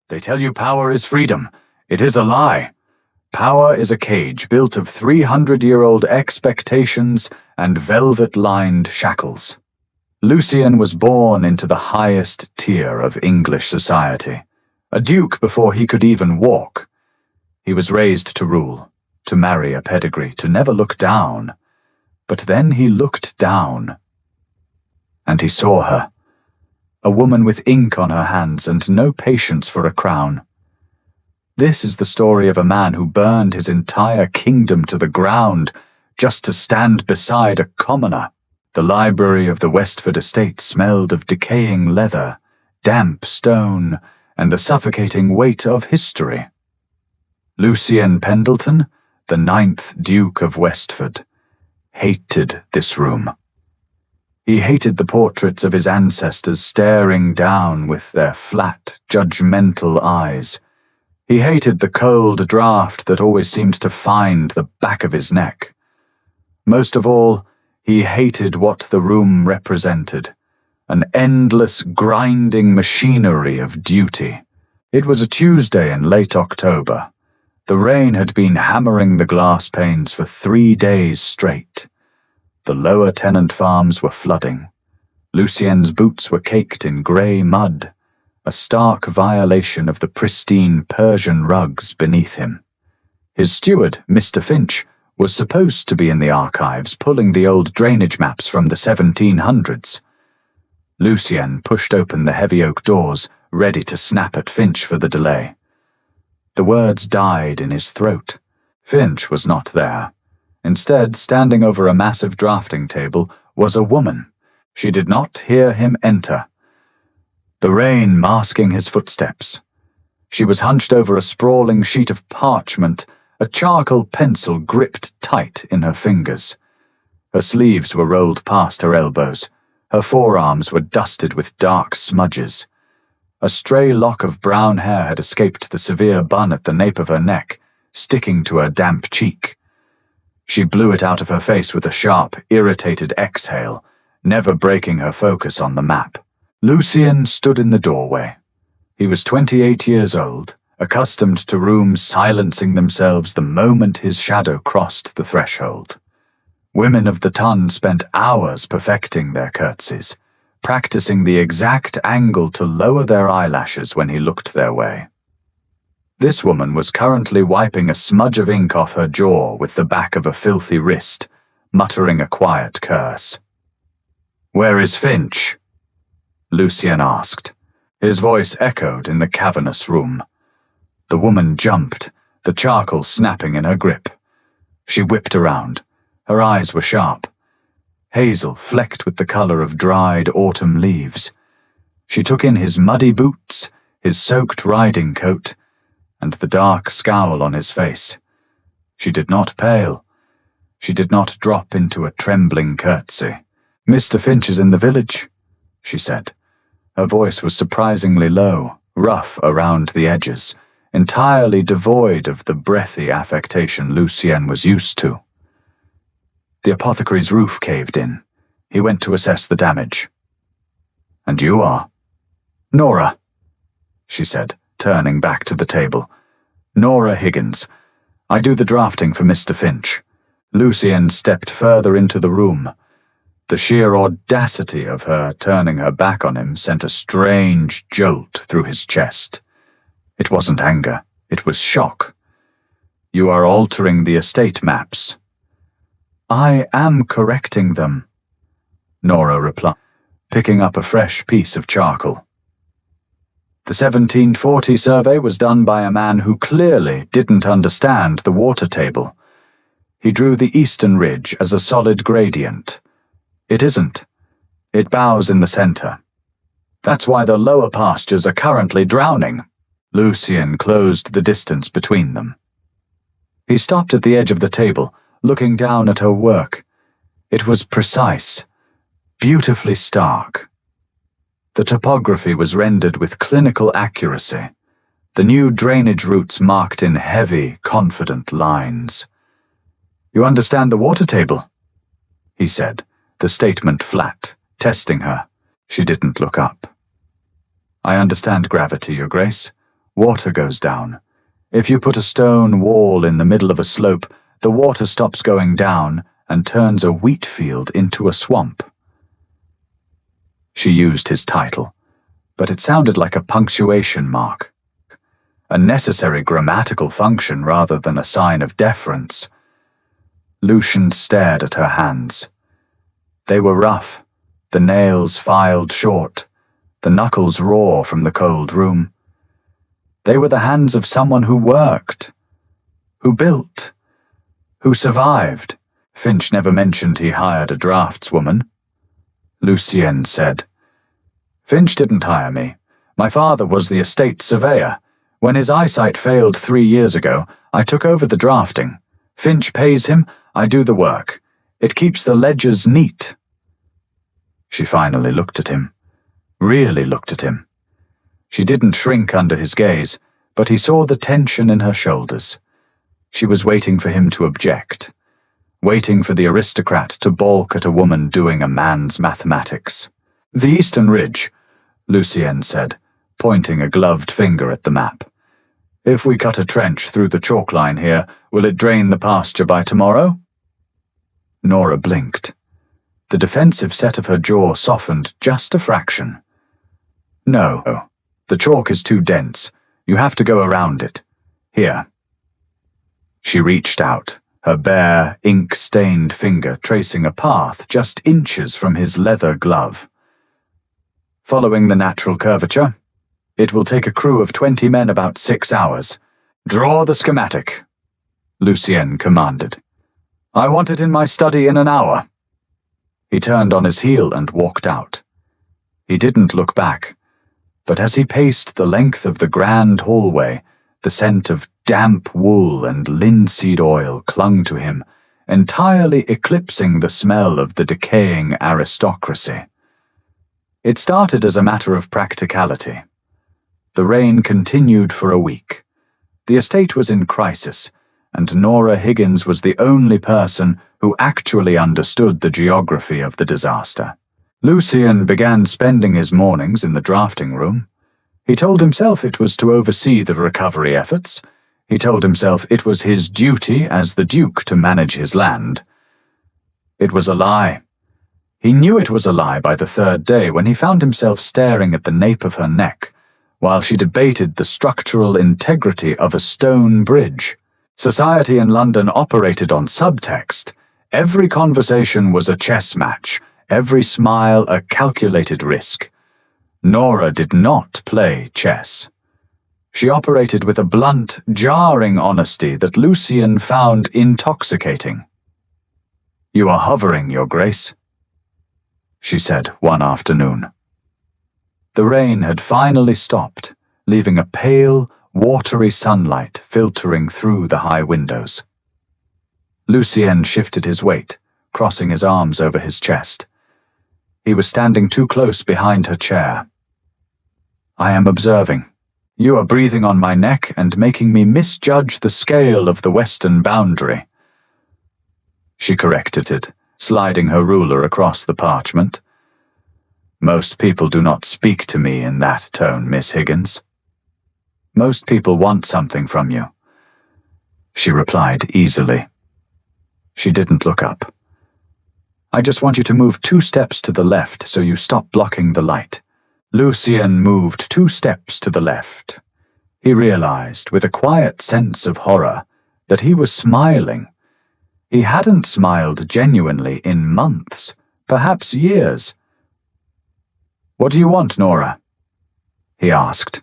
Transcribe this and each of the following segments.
They tell you power is freedom. It is a lie. Power is a cage built of 300-year-old expectations and velvet-lined shackles. Lucian was born into the highest tier of English society, a duke before he could even walk. He was raised to rule, to marry a pedigree, to never look down. But then he looked down, and he saw her, a woman with ink on her hands and no patience for a crown. This is the story of a man who burned his entire kingdom to the ground just to stand beside a commoner. The library of the Westford estate smelled of decaying leather, damp stone, and the suffocating weight of history. Lucian Pendleton, the 9th Duke of Westford, hated this room. He hated the portraits of his ancestors staring down with their flat, judgmental eyes. He hated the cold draught that always seemed to find the back of his neck. Most of all, he hated what the room represented, an endless, grinding machinery of duty. It was a Tuesday in late October. The rain had been hammering the glass panes for 3 days straight. The lower tenant farms were flooding. Lucien's boots were caked in grey mud, a stark violation of the pristine Persian rugs beneath him. His steward, Mr. Finch, was supposed to be in the archives pulling the old drainage maps from the 1700s. Lucien pushed open the heavy oak doors, ready to snap at Finch for the delay. The words died in his throat. Finch was not there. Instead, standing over a massive drafting table, was a woman. She did not hear him enter, the rain masking his footsteps. She was hunched over a sprawling sheet of parchment, a charcoal pencil gripped tight in her fingers. Her sleeves were rolled past her elbows. Her forearms were dusted with dark smudges. A stray lock of brown hair had escaped the severe bun at the nape of her neck, sticking to her damp cheek. She blew it out of her face with a sharp, irritated exhale, never breaking her focus on the map. Lucien stood in the doorway. He was 28 years old, accustomed to rooms silencing themselves the moment his shadow crossed the threshold. Women of the ton spent hours perfecting their curtsies, practicing the exact angle to lower their eyelashes when he looked their way. This woman was currently wiping a smudge of ink off her jaw with the back of a filthy wrist, muttering a quiet curse. "Where is Finch?" Lucien asked. His voice echoed in the cavernous room. The woman jumped, the charcoal snapping in her grip. She whipped around. Her eyes were sharp, hazel flecked with the color of dried autumn leaves. She took in his muddy boots, his soaked riding coat, and the dark scowl on his face. She did not pale. She did not drop into a trembling curtsy. "Mr. Finch is in the village," she said. Her voice was surprisingly low, rough around the edges, entirely devoid of the breathy affectation Lucien was used to. The apothecary's roof caved in. He went to assess the damage. "And you are?" "Nora," she said, turning back to the table. "Nora Higgins. I do the drafting for Mr. Finch." Lucien stepped further into the room. The sheer audacity of her turning her back on him sent a strange jolt through his chest. It wasn't anger, it was shock. "You are altering the estate maps." "I am correcting them," Nora replied, picking up a fresh piece of charcoal. The 1740 survey was done by a man who clearly didn't understand the water table. He drew the eastern ridge as a solid gradient. It isn't. It bows in the center. That's why the lower pastures are currently drowning. Lucien closed the distance between them. He stopped at the edge of the table, looking down at her work. It was precise, beautifully stark. The topography was rendered with clinical accuracy, the new drainage routes marked in heavy, confident lines. "You understand the water table?" he said, the statement flat, testing her. She didn't look up. "I understand gravity, Your Grace. Water goes down. If you put a stone wall in the middle of a slope, the water stops going down and turns a wheat field into a swamp. She used his title, but it sounded like a punctuation mark, a necessary grammatical function rather than a sign of deference. Lucian stared at her hands. They were rough, the nails filed short, the knuckles raw from the cold room. They were the hands of someone who worked, who built, who survived. Finch never mentioned he hired a draftswoman. Lucienne said, "Finch didn't hire me. My father was the estate surveyor. When his eyesight failed 3 years ago, I took over the drafting. Finch pays him, I do the work. It keeps the ledgers neat." She finally looked at him, really looked at him. She didn't shrink under his gaze, but he saw the tension in her shoulders. She was waiting for him to object, waiting for the aristocrat to balk at a woman doing a man's mathematics. "The Eastern Ridge," Lucienne said, pointing a gloved finger at the map. "If we cut a trench through the chalk line here, will it drain the pasture by tomorrow?" Nora blinked. The defensive set of her jaw softened just a fraction. "No, the chalk is too dense. You have to go around it. Here." She reached out, her bare, ink-stained finger tracing a path just inches from his leather glove. "Following the natural curvature, it will take a crew of 20 men about 6 hours. Draw the schematic," Lucienne commanded. "I want it in my study in an hour." He turned on his heel and walked out. He didn't look back, but as he paced the length of the grand hallway, the scent of damp wool and linseed oil clung to him, entirely eclipsing the smell of the decaying aristocracy. It started as a matter of practicality. The rain continued for a week. The estate was in crisis, and Nora Higgins was the only person who actually understood the geography of the disaster. Lucian began spending his mornings in the drafting room. He told himself it was to oversee the recovery efforts. He told himself it was his duty as the Duke to manage his land. It was a lie. He knew it was a lie by the third day when he found himself staring at the nape of her neck while she debated the structural integrity of a stone bridge. Society in London operated on subtext. Every conversation was a chess match, every smile a calculated risk. Nora did not play chess. She operated with a blunt, jarring honesty that Lucian found intoxicating. "You are hovering, Your Grace," she said one afternoon. The rain had finally stopped, leaving a pale, watery sunlight filtering through the high windows. Lucian shifted his weight, crossing his arms over his chest. He was standing too close behind her chair. "I am observing. You are breathing on my neck and making me misjudge the scale of the western boundary." She corrected it, sliding her ruler across the parchment. "Most people do not speak to me in that tone, Miss Higgins. Most people want something from you," she replied easily. She didn't look up. "I just want you to move 2 steps to the left so you stop blocking the light." Lucian moved 2 steps to the left. He realized, with a quiet sense of horror, that he was smiling. He hadn't smiled genuinely in months, perhaps years. "What do you want, Nora?" he asked.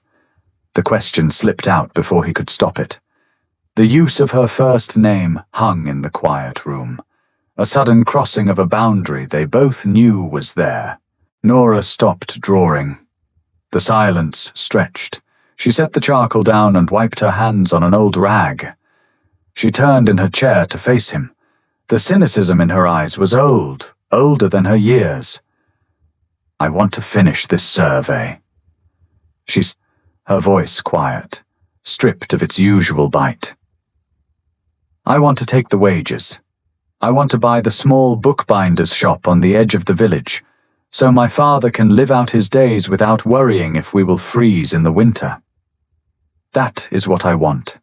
The question slipped out before he could stop it. The use of her first name hung in the quiet room, a sudden crossing of a boundary they both knew was there. Nora stopped drawing. The silence stretched. She set the charcoal down and wiped her hands on an old rag. She turned in her chair to face him. The cynicism in her eyes was old, older than her years. "I want to finish this survey." Her voice quiet, stripped of its usual bite. "I want to take the wages. I want to buy the small bookbinder's shop on the edge of the village, so my father can live out his days without worrying if we will freeze in the winter." That is what I want."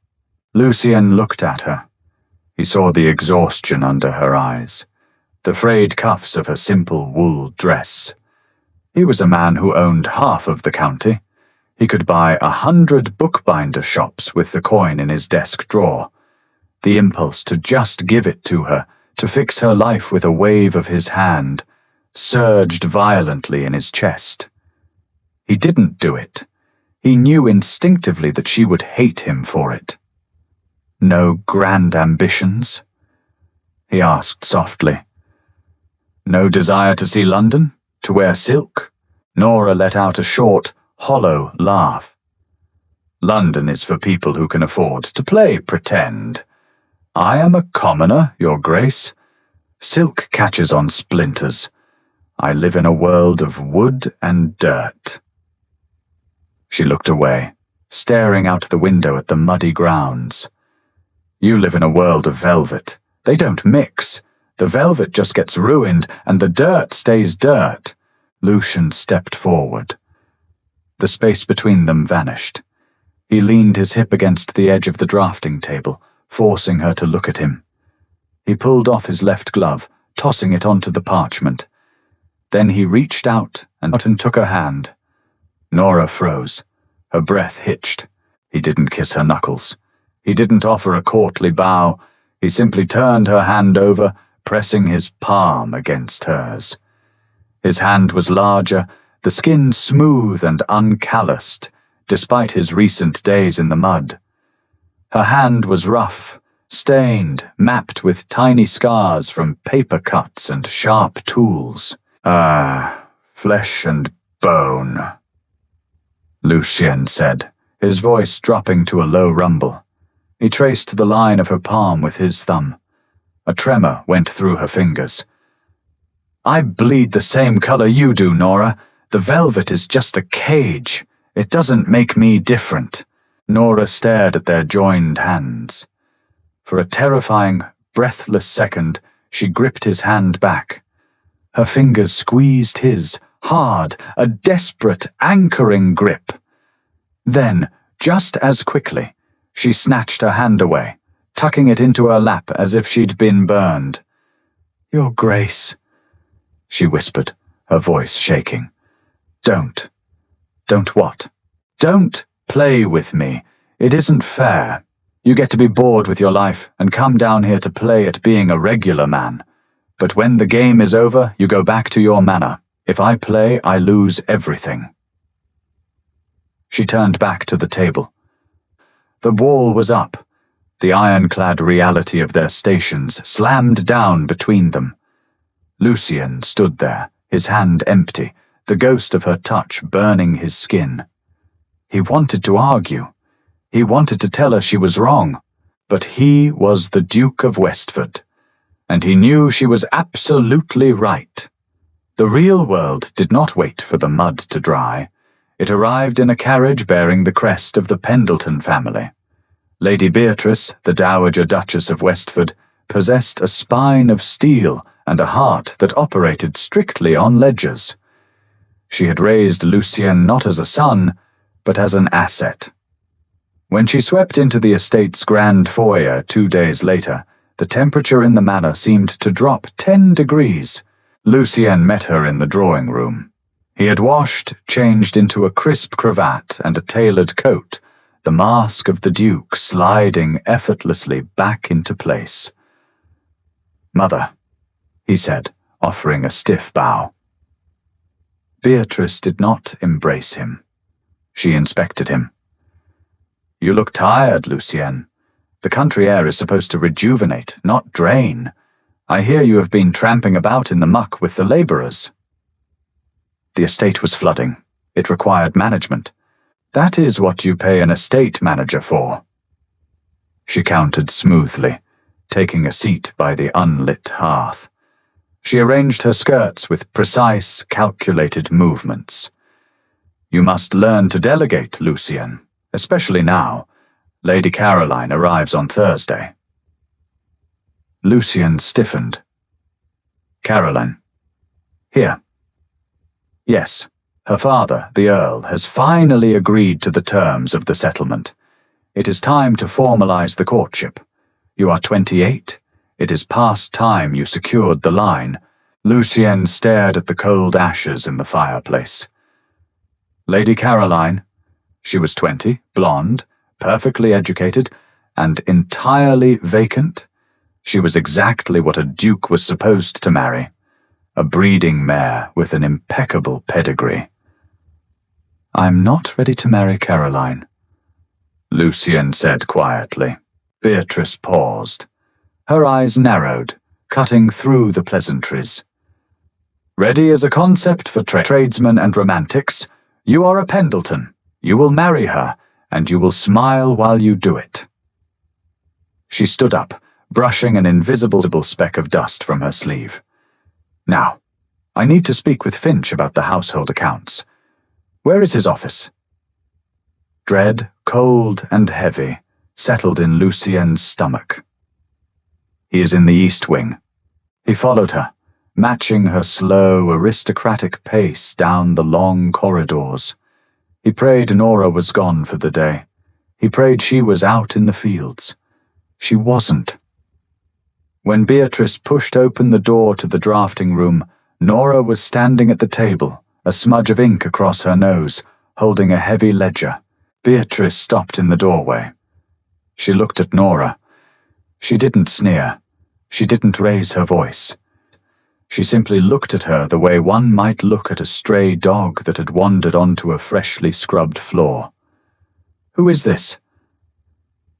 Lucien looked at her. He saw the exhaustion under her eyes, the frayed cuffs of her simple wool dress. He was a man who owned half of the county. He could buy 100 bookbinder shops with the coin in his desk drawer. The impulse to just give it to her, to fix her life with a wave of his hand, surged violently in his chest. He didn't do it. He knew instinctively that she would hate him for it. "No grand ambitions?" he asked softly. "No desire to see London? To wear silk?" Nora let out a short, hollow laugh. "London is for people who can afford to play pretend. I am a commoner, Your Grace. Silk catches on splinters. I live in a world of wood and dirt." She looked away, staring out the window at the muddy grounds. "You live in a world of velvet. They don't mix. The velvet just gets ruined, and the dirt stays dirt." Lucien stepped forward. The space between them vanished. He leaned his hip against the edge of the drafting table, forcing her to look at him. He pulled off his left glove, tossing it onto the parchment. Then he reached out and took her hand. Nora froze. Her breath hitched. He didn't kiss her knuckles. He didn't offer a courtly bow. He simply turned her hand over, pressing his palm against hers. His hand was larger, the skin smooth and uncalloused, despite his recent days in the mud. Her hand was rough, stained, mapped with tiny scars from paper cuts and sharp tools. Flesh and bone," Lucien said, his voice dropping to a low rumble. He traced the line of her palm with his thumb. A tremor went through her fingers. "I bleed the same color you do, Nora. The velvet is just a cage. It doesn't make me different." Nora stared at their joined hands. For a terrifying, breathless second, she gripped his hand back. Her fingers squeezed his, hard, a desperate, anchoring grip. Then, just as quickly, she snatched her hand away, tucking it into her lap as if she'd been burned. "Your Grace," she whispered, her voice shaking. Don't what? Don't play with me. It isn't fair. You get to be bored with your life and come down here to play at being a regular man. But when the game is over, you go back to your manor. If I play, I lose everything." She turned back to the table. The wall was up. The ironclad reality of their stations slammed down between them. Lucien stood there, his hand empty, the ghost of her touch burning his skin. He wanted to argue. He wanted to tell her she was wrong. But he was the Duke of Westford, and he knew she was absolutely right. The real world did not wait for the mud to dry. It arrived in a carriage bearing the crest of the Pendleton family. Lady Beatrice, the Dowager Duchess of Westford, possessed a spine of steel and a heart that operated strictly on ledgers. She had raised Lucien not as a son, but as an asset. When she swept into the estate's grand foyer 2 days later, the temperature in the manor seemed to drop 10 degrees. Lucien met her in the drawing room. He had washed, changed into a crisp cravat and a tailored coat, the mask of the Duke sliding effortlessly back into place. "Mother," he said, offering a stiff bow. Beatrice did not embrace him. She inspected him. "You look tired, Lucien. The country air is supposed to rejuvenate, not drain. I hear you have been tramping about in the muck with the labourers." The estate was flooding. It required management. That is what you pay an estate manager for. She countered smoothly, taking a seat by the unlit hearth. She arranged her skirts with precise, calculated movements. "You must learn to delegate, Lucien, especially now. Lady Caroline arrives on Thursday." Lucien stiffened. "Caroline. Here." Yes, her father, the Earl, has finally agreed to the terms of the settlement. It is time to formalize the courtship. You are 28. It is past time you secured the line. Lucienne stared at the cold ashes in the fireplace. Lady Caroline. She was 20, blonde, perfectly educated, and entirely vacant. She was exactly what a duke was supposed to marry. A breeding mare with an impeccable pedigree. I'm not ready to marry Caroline, Lucienne said quietly. Beatrice paused. Her eyes narrowed, cutting through the pleasantries. Ready as a concept for tradesmen and romantics, you are a Pendleton. You will marry her, and you will smile while you do it. She stood up, brushing an invisible speck of dust from her sleeve. Now, I need to speak with Finch about the household accounts. Where is his office? Dread, cold and heavy, settled in Lucienne's stomach. He is in the East Wing. He followed her, matching her slow, aristocratic pace down the long corridors. He prayed Nora was gone for the day. He prayed she was out in the fields. She wasn't. When Beatrice pushed open the door to the drafting room, Nora was standing at the table, a smudge of ink across her nose, holding a heavy ledger. Beatrice stopped in the doorway. She looked at Nora. She didn't sneer. She didn't raise her voice. She simply looked at her the way one might look at a stray dog that had wandered onto a freshly scrubbed floor. Who is this?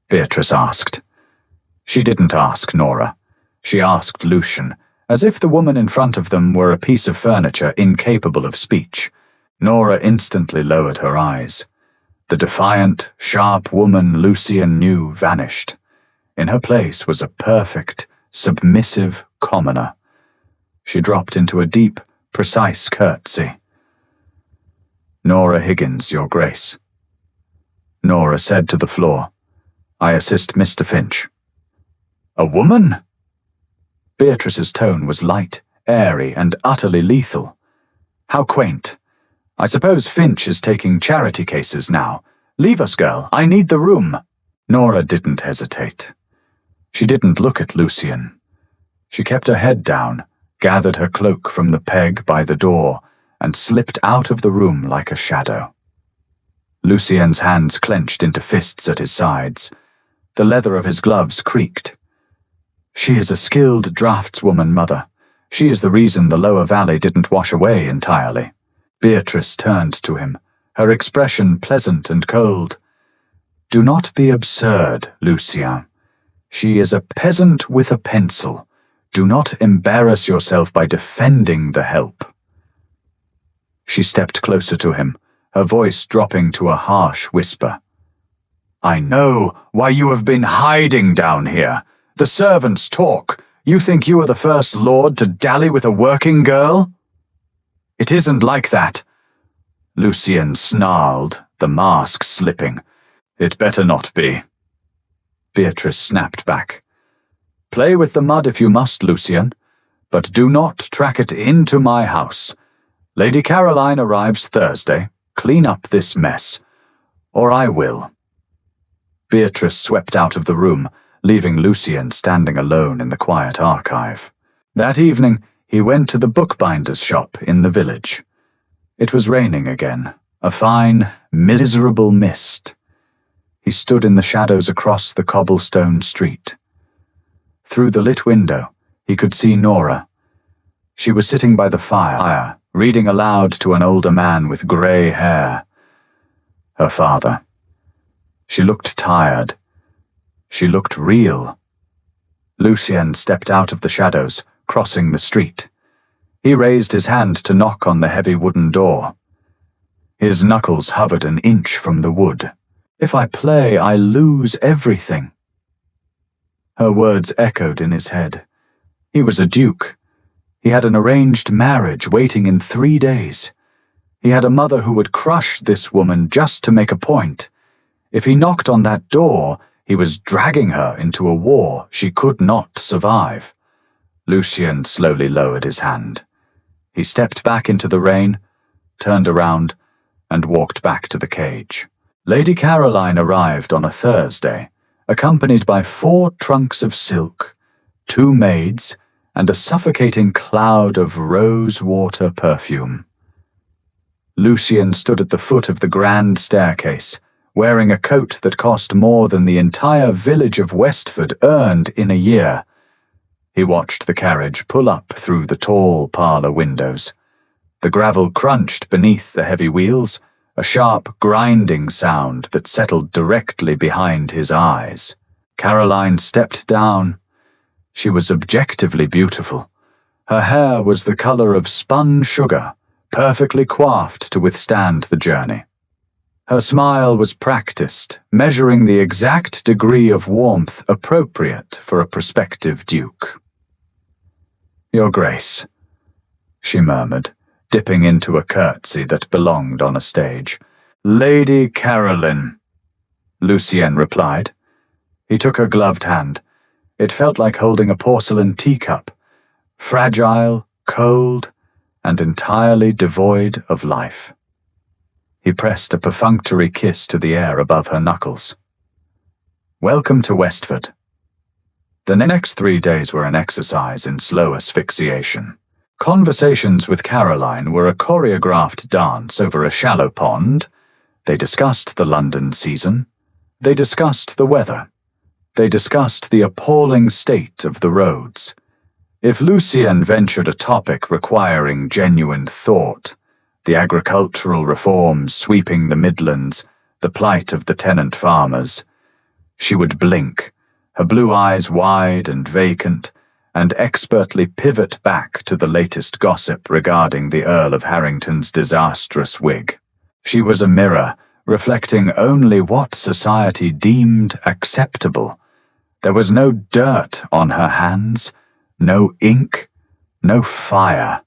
Beatrice asked. She didn't ask Nora. She asked Lucian, as if the woman in front of them were a piece of furniture incapable of speech. Nora instantly lowered her eyes. The defiant, sharp woman Lucian knew vanished. In her place was a perfect, submissive commoner. She dropped into a deep, precise curtsy. Nora Higgins, Your Grace. Nora said to the floor, I assist Mr. Finch. A woman? Beatrice's tone was light, airy, and utterly lethal. How quaint. I suppose Finch is taking charity cases now. Leave us, girl. I need the room. Nora didn't hesitate. She didn't look at Lucian. She kept her head down, gathered her cloak from the peg by the door, and slipped out of the room like a shadow. Lucien's hands clenched into fists at his sides. The leather of his gloves creaked. She is a skilled draftswoman, Mother. She is the reason the lower valley didn't wash away entirely. Beatrice turned to him, her expression pleasant and cold. Do not be absurd, Lucien. She is a peasant with a pencil. Do not embarrass yourself by defending the help. She stepped closer to him, her voice dropping to a harsh whisper. I know why you have been hiding down here. The servants talk. You think you are the first lord to dally with a working girl? It isn't like that. Lucien snarled, the mask slipping. It better not be. Beatrice snapped back. Play with the mud if you must, Lucien, but do not track it into my house. Lady Caroline arrives Thursday. Clean up this mess, or I will. Beatrice swept out of the room, leaving Lucien standing alone in the quiet archive. That evening, he went to the bookbinder's shop in the village. It was raining again, a fine, miserable mist. He stood in the shadows across the cobblestone street. Through the lit window, he could see Nora. She was sitting by the fire, reading aloud to an older man with grey hair. Her father. She looked tired. She looked real. Lucien stepped out of the shadows, crossing the street. He raised his hand to knock on the heavy wooden door. His knuckles hovered an inch from the wood. If I play, I lose everything. Her words echoed in his head. He was a duke. He had an arranged marriage waiting in 3 days. He had a mother who would crush this woman just to make a point. If he knocked on that door, he was dragging her into a war she could not survive. Lucien slowly lowered his hand. He stepped back into the rain, turned around, and walked back to the cage. Lady Caroline arrived on a Thursday, accompanied by 4 trunks of silk, 2 maids, and a suffocating cloud of rose-water perfume. Lucian stood at the foot of the grand staircase, wearing a coat that cost more than the entire village of Westford earned in a year. He watched the carriage pull up through the tall parlour windows. The gravel crunched beneath the heavy wheels, a sharp grinding sound that settled directly behind his eyes. Caroline stepped down. She was objectively beautiful. Her hair was the colour of spun sugar, perfectly coiffed to withstand the journey. Her smile was practiced, measuring the exact degree of warmth appropriate for a prospective duke. "Your Grace," she murmured, dipping into a curtsy that belonged on a stage. "Lady Caroline," Lucien replied. He took her gloved hand. It felt like holding a porcelain teacup, fragile, cold, and entirely devoid of life. He pressed a perfunctory kiss to the air above her knuckles. "Welcome to Westford." The next 3 days were an exercise in slow asphyxiation. Conversations with Caroline were a choreographed dance over a shallow pond. They discussed the London season. They discussed the weather. They discussed the appalling state of the roads. If Lucien ventured a topic requiring genuine thought, the agricultural reforms sweeping the Midlands, the plight of the tenant farmers, she would blink, her blue eyes wide and vacant, and expertly pivot back to the latest gossip regarding the Earl of Harrington's disastrous wig. She was a mirror, reflecting only what society deemed acceptable. There was no dirt on her hands, no ink, no fire.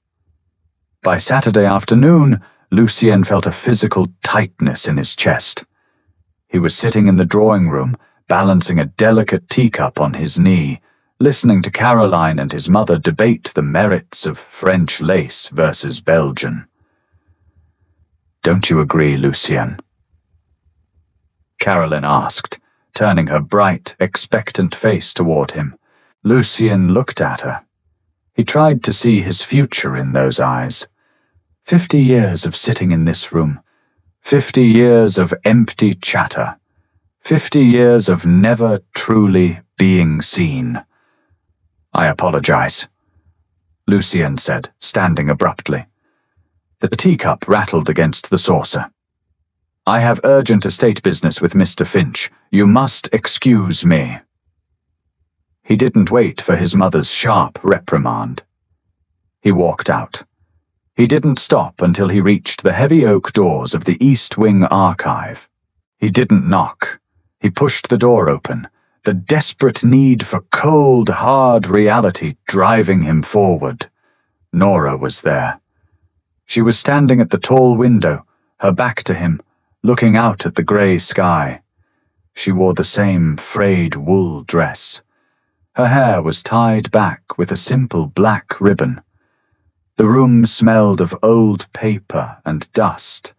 By Saturday afternoon, Lucien felt a physical tightness in his chest. He was sitting in the drawing room, balancing a delicate teacup on his knee, listening to Caroline and his mother debate the merits of French lace versus Belgian. "Don't you agree, Lucien?" Caroline asked, turning her bright, expectant face toward him. Lucien looked at her. He tried to see his future in those eyes. 50 years of sitting in this room. 50 years of empty chatter. 50 years of never truly being seen. "I apologize," Lucien said, standing abruptly. The teacup rattled against the saucer. "I have urgent estate business with Mr. Finch. You must excuse me." He didn't wait for his mother's sharp reprimand. He walked out. He didn't stop until he reached the heavy oak doors of the East Wing Archive. He didn't knock. He pushed the door open, the desperate need for cold, hard reality driving him forward. Nora was there. She was standing at the tall window, her back to him, looking out at the grey sky. She wore the same frayed wool dress. Her hair was tied back with a simple black ribbon. The room smelled of old paper and dust,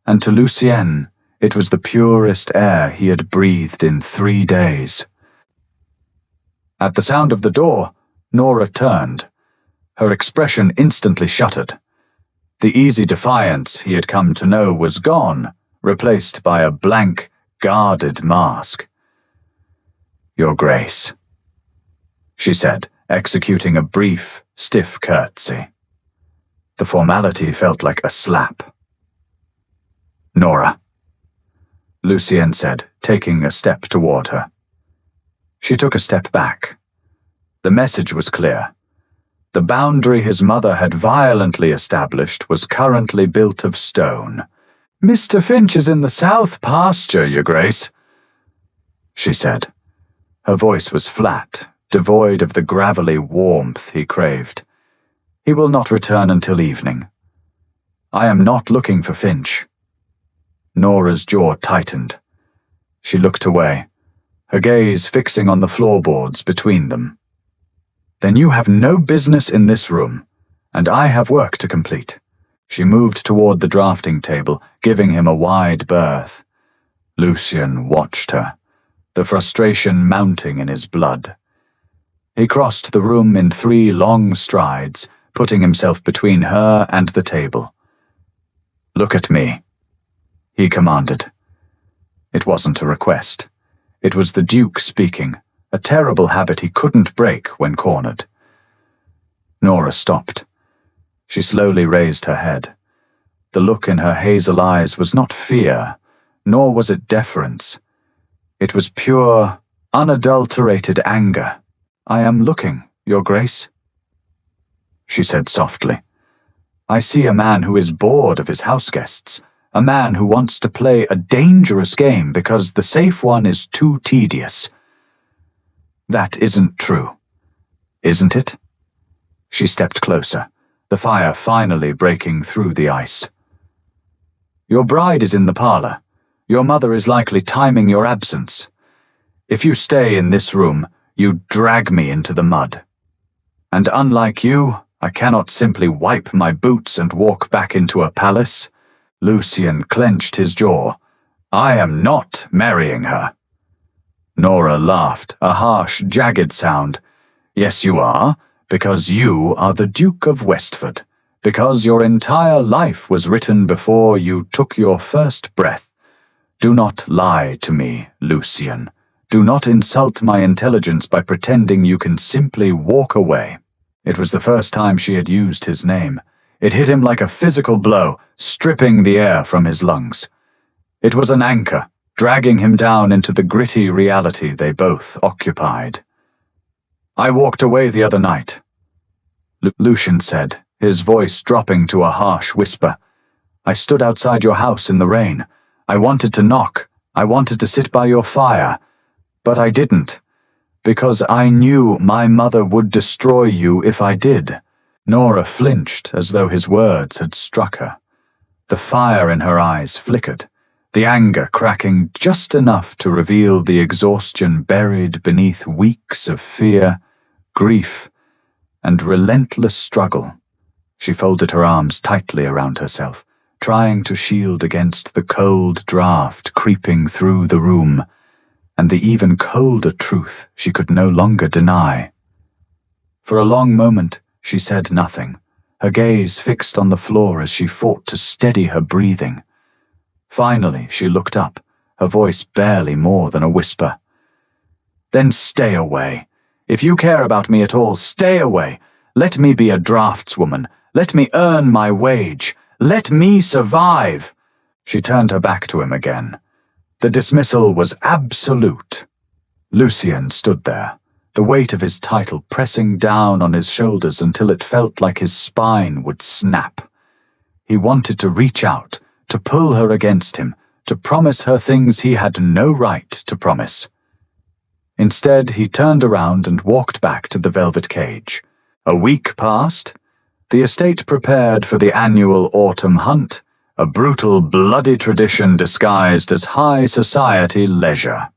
and to Lucien, it was the purest air he had breathed in 3 days. At the sound of the door, Nora turned. Her expression instantly shuttered. The easy defiance he had come to know was gone, replaced by a blank, guarded mask. "Your Grace," she said, executing a brief, stiff curtsy. The formality felt like a slap. "Nora," Lucien said, taking a step toward her. She took a step back. The message was clear. The boundary his mother had violently established was currently built of stone. "Mr. Finch is in the south pasture, Your Grace," she said. Her voice was flat, devoid of the gravelly warmth he craved. "He will not return until evening. I am not looking for Finch." Nora's jaw tightened. She looked away, her gaze fixing on the floorboards between them. "Then you have no business in this room, and I have work to complete." She moved toward the drafting table, giving him a wide berth. Lucian watched her, the frustration mounting in his blood. He crossed the room in 3 long strides, putting himself between her and the table. "Look at me," he commanded. It wasn't a request. It was the Duke speaking, a terrible habit he couldn't break when cornered. Nora stopped. She slowly raised her head. The look in her hazel eyes was not fear, nor was it deference. It was pure, unadulterated anger. "I am looking, Your Grace," she said softly. "I see a man who is bored of his houseguests, a man who wants to play a dangerous game because the safe one is too tedious." "That isn't true, isn't it?" She stepped closer, the fire finally breaking through the ice. "Your bride is in the parlor. Your mother is likely timing your absence. If you stay in this room, you drag me into the mud. And unlike you, I cannot simply wipe my boots and walk back into a palace." Lucian clenched his jaw. "I am not marrying her." Nora laughed, a harsh, jagged sound. "Yes, you are, because you are the Duke of Westford, because your entire life was written before you took your first breath. Do not lie to me, Lucian. Do not insult my intelligence by pretending you can simply walk away." It was the first time she had used his name. It hit him like a physical blow, stripping the air from his lungs. It was an anchor, dragging him down into the gritty reality they both occupied. "I walked away the other night," Lucian said, his voice dropping to a harsh whisper. "I stood outside your house in the rain. I wanted to knock. I wanted to sit by your fire. But I didn't, because I knew my mother would destroy you if I did." Nora flinched as though his words had struck her. The fire in her eyes flickered, the anger cracking just enough to reveal the exhaustion buried beneath weeks of fear, grief, and relentless struggle. She folded her arms tightly around herself, trying to shield against the cold draft creeping through the room, and the even colder truth she could no longer deny. For a long moment, she said nothing, her gaze fixed on the floor as she fought to steady her breathing. Finally, she looked up, her voice barely more than a whisper. "Then stay away. If you care about me at all, stay away. Let me be a draftswoman. Let me earn my wage. Let me survive." She turned her back to him again. The dismissal was absolute. Lucian stood there, the weight of his title pressing down on his shoulders until it felt like his spine would snap. He wanted to reach out, to pull her against him, to promise her things he had no right to promise. Instead, he turned around and walked back to the velvet cage. A week passed. The estate prepared for the annual autumn hunt, a brutal, bloody tradition disguised as high society leisure.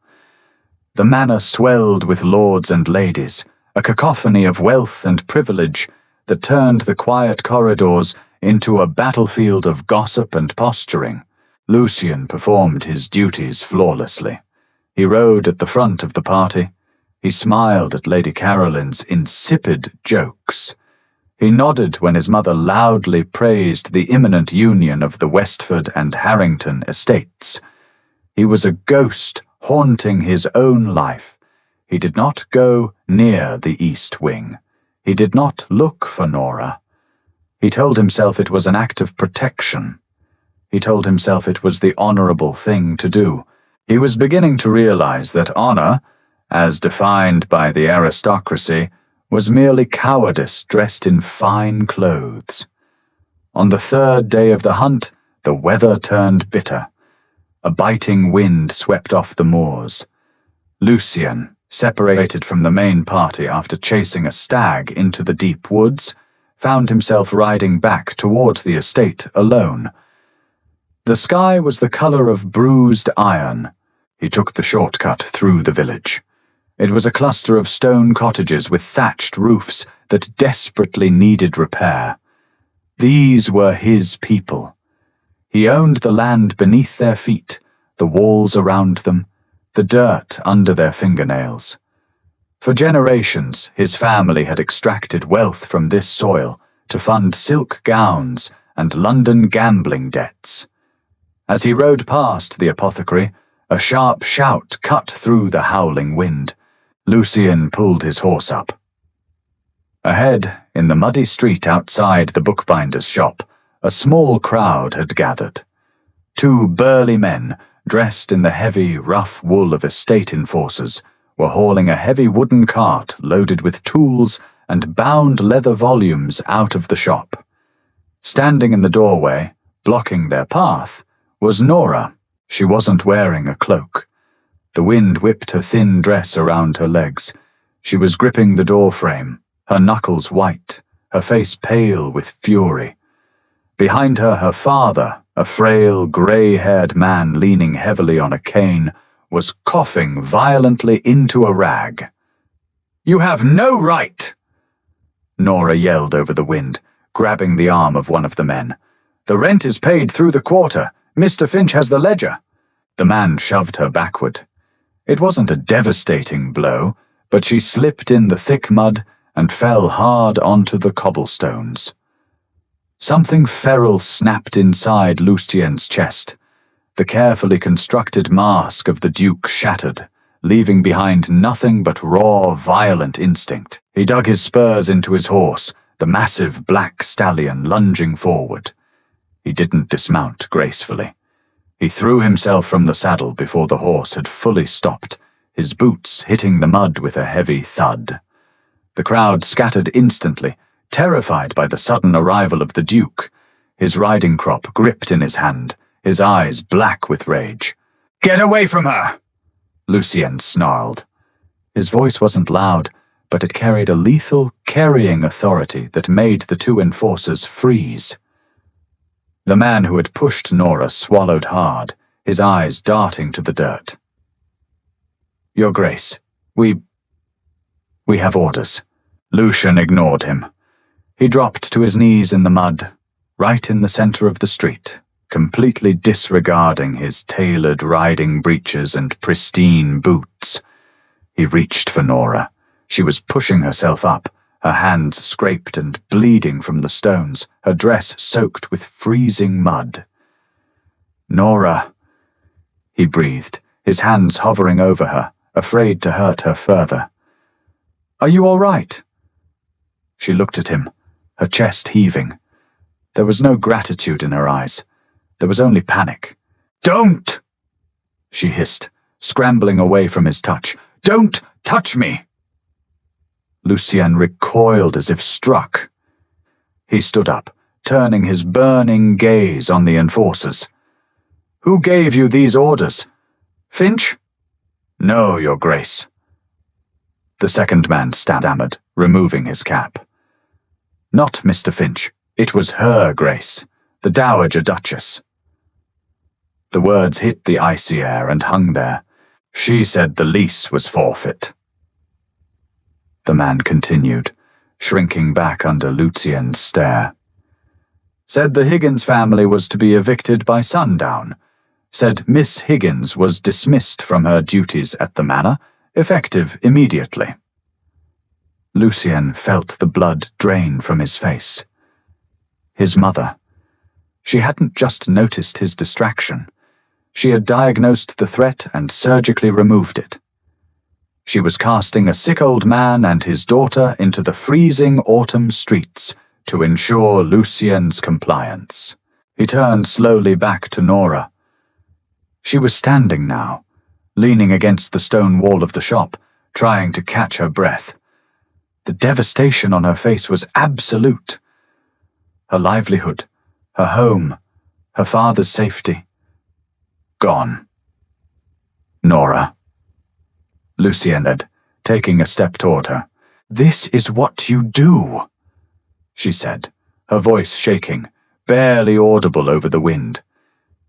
The manor swelled with lords and ladies, a cacophony of wealth and privilege that turned the quiet corridors into a battlefield of gossip and posturing. Lucian performed his duties flawlessly. He rode at the front of the party. He smiled at Lady Caroline's insipid jokes. He nodded when his mother loudly praised the imminent union of the Westford and Harrington estates. He was a ghost haunting his own life. He did not go near the East Wing. He did not look for Nora. He told himself it was an act of protection. He told himself it was the honorable thing to do. He was beginning to realize that honor, as defined by the aristocracy, was merely cowardice dressed in fine clothes. On the 3rd day of the hunt, the weather turned bitter. A biting wind swept off the moors. Lucian, separated from the main party after chasing a stag into the deep woods, found himself riding back towards the estate alone. The sky was the color of bruised iron. He took the shortcut through the village. It was a cluster of stone cottages with thatched roofs that desperately needed repair. These were his people. He owned the land beneath their feet, the walls around them, the dirt under their fingernails. For generations, his family had extracted wealth from this soil to fund silk gowns and London gambling debts. As he rode past the apothecary, a sharp shout cut through the howling wind. Lucien pulled his horse up. Ahead, in the muddy street outside the bookbinder's shop, a small crowd had gathered. Two burly men, dressed in the heavy, rough wool of estate enforcers, were hauling a heavy wooden cart loaded with tools and bound leather volumes out of the shop. Standing in the doorway, blocking their path, was Nora. She wasn't wearing a cloak. The wind whipped her thin dress around her legs. She was gripping the doorframe, her knuckles white, her face pale with fury. Behind her, her father, a frail, grey-haired man leaning heavily on a cane, was coughing violently into a rag. "You have no right!" Nora yelled over the wind, grabbing the arm of one of the men. "The rent is paid through the quarter. Mr. Finch has the ledger." The man shoved her backward. It wasn't a devastating blow, but she slipped in the thick mud and fell hard onto the cobblestones. Something feral snapped inside Lucien's chest. The carefully constructed mask of the Duke shattered, leaving behind nothing but raw, violent instinct. He dug his spurs into his horse, the massive black stallion lunging forward. He didn't dismount gracefully. He threw himself from the saddle before the horse had fully stopped, his boots hitting the mud with a heavy thud. The crowd scattered instantly, terrified by the sudden arrival of the Duke, his riding crop gripped in his hand, his eyes black with rage. "Get away from her!" Lucien snarled. His voice wasn't loud, but it carried a lethal, carrying authority that made the two enforcers freeze. The man who had pushed Nora swallowed hard, his eyes darting to the dirt. "Your Grace, we have orders." Lucien ignored him. He dropped to his knees in the mud, right in the center of the street, completely disregarding his tailored riding breeches and pristine boots. He reached for Nora. She was pushing herself up, her hands scraped and bleeding from the stones, her dress soaked with freezing mud. "Nora," he breathed, his hands hovering over her, afraid to hurt her further. "Are you all right?" She looked at him, her chest heaving. There was no gratitude in her eyes. There was only panic. "Don't!" she hissed, scrambling away from his touch. "Don't touch me!" Lucien recoiled as if struck. He stood up, turning his burning gaze on the enforcers. "Who gave you these orders? Finch?" "No, Your Grace." The second man stammered, removing his cap. "Not Mr. Finch. It was Her Grace, the Dowager Duchess." The words hit the icy air and hung there. "She said the lease was forfeit." The man continued, shrinking back under Lucien's stare. "Said the Higgins family was to be evicted by sundown. Said Miss Higgins was dismissed from her duties at the manor, effective immediately." Lucien felt the blood drain from his face. His mother. She hadn't just noticed his distraction. She had diagnosed the threat and surgically removed it. She was casting a sick old man and his daughter into the freezing autumn streets to ensure Lucien's compliance. He turned slowly back to Nora. She was standing now, leaning against the stone wall of the shop, trying to catch her breath. The devastation on her face was absolute. Her livelihood, her home, her father's safety. Gone. "Nora," Lucien said, taking a step toward her. "This is what you do," she said, her voice shaking, barely audible over the wind.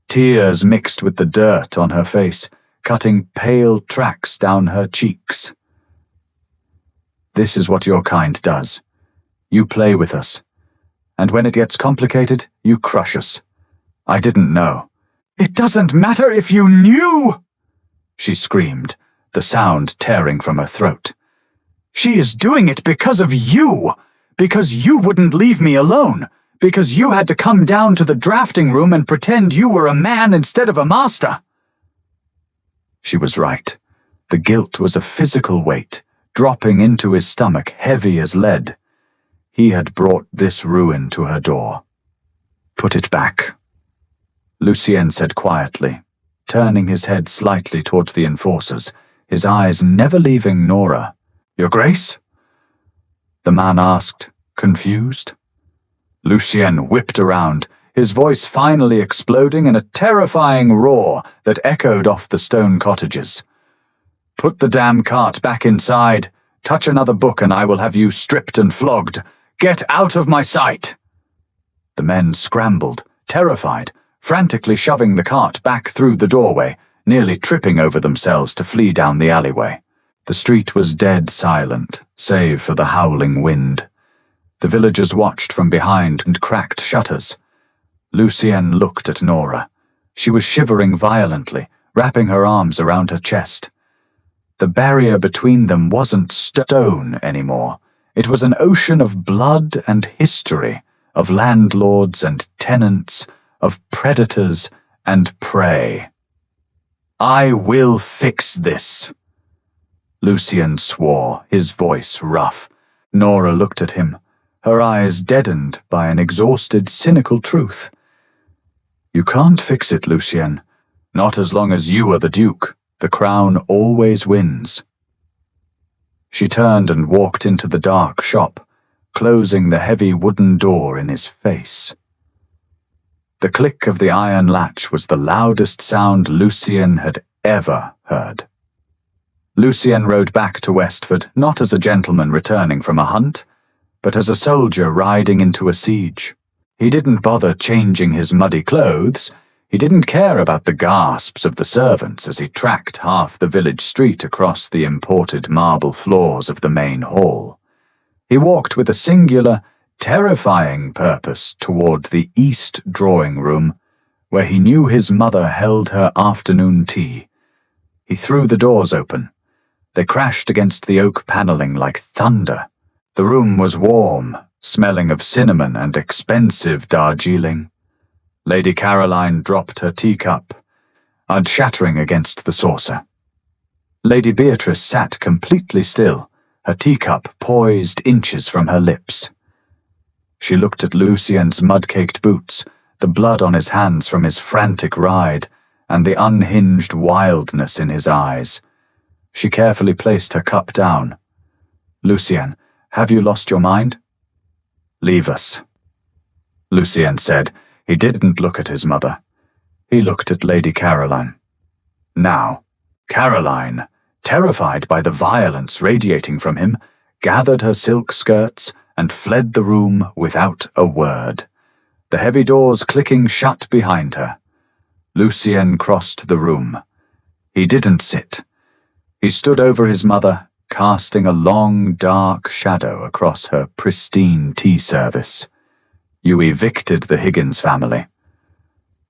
Tears mixed with the dirt on her face, cutting pale tracks down her cheeks. "This is what your kind does. You play with us. And when it gets complicated, you crush us. I didn't know. "It doesn't matter if you knew!" she screamed, the sound tearing from her throat. "She is doing it because of you! Because you wouldn't leave me alone! Because you had to come down to the drafting room and pretend you were a man instead of a master!" She was right. The guilt was a physical weight, dropping into his stomach heavy as lead. He had brought this ruin to her door. "Put it back," Lucien said quietly, turning his head slightly towards the enforcers, his eyes never leaving Nora. "Your Grace?" the man asked, confused. Lucien whipped around, his voice finally exploding in a terrifying roar that echoed off the stone cottages. "Put the damn cart back inside. Touch another book and I will have you stripped and flogged. Get out of my sight!" The men scrambled, terrified, frantically shoving the cart back through the doorway, nearly tripping over themselves to flee down the alleyway. The street was dead silent, save for the howling wind. The villagers watched from behind and cracked shutters. Lucien looked at Nora. She was shivering violently, wrapping her arms around her chest. The barrier between them wasn't stone anymore. It was an ocean of blood and history, of landlords and tenants, of predators and prey. "I will fix this," Lucien swore, his voice rough. Nora looked at him, her eyes deadened by an exhausted, cynical truth. "You can't fix it, Lucien. Not as long as you are the Duke. The crown always wins." She turned and walked into the dark shop, closing the heavy wooden door in his face. The click of the iron latch was the loudest sound Lucien had ever heard. Lucien rode back to Westford not as a gentleman returning from a hunt, but as a soldier riding into a siege. He didn't bother changing his muddy clothes. He didn't care about the gasps of the servants as he tracked half the village street across the imported marble floors of the main hall. He walked with a singular, terrifying purpose toward the east drawing room, where he knew his mother held her afternoon tea. He threw the doors open. They crashed against the oak paneling like thunder. The room was warm, smelling of cinnamon and expensive Darjeeling. Lady Caroline dropped her teacup, shattering against the saucer. Lady Beatrice sat completely still, her teacup poised inches from her lips. She looked at Lucien's mud-caked boots, the blood on his hands from his frantic ride, and the unhinged wildness in his eyes. She carefully placed her cup down. "Lucien, have you lost your mind?" "Leave us," Lucien said. He didn't look at his mother. He looked at Lady Caroline. Now, Caroline, terrified by the violence radiating from him, gathered her silk skirts and fled the room without a word, the heavy doors clicking shut behind her. Lucien crossed the room. He didn't sit. He stood over his mother, casting a long, dark shadow across her pristine tea service. "You evicted the Higgins family,"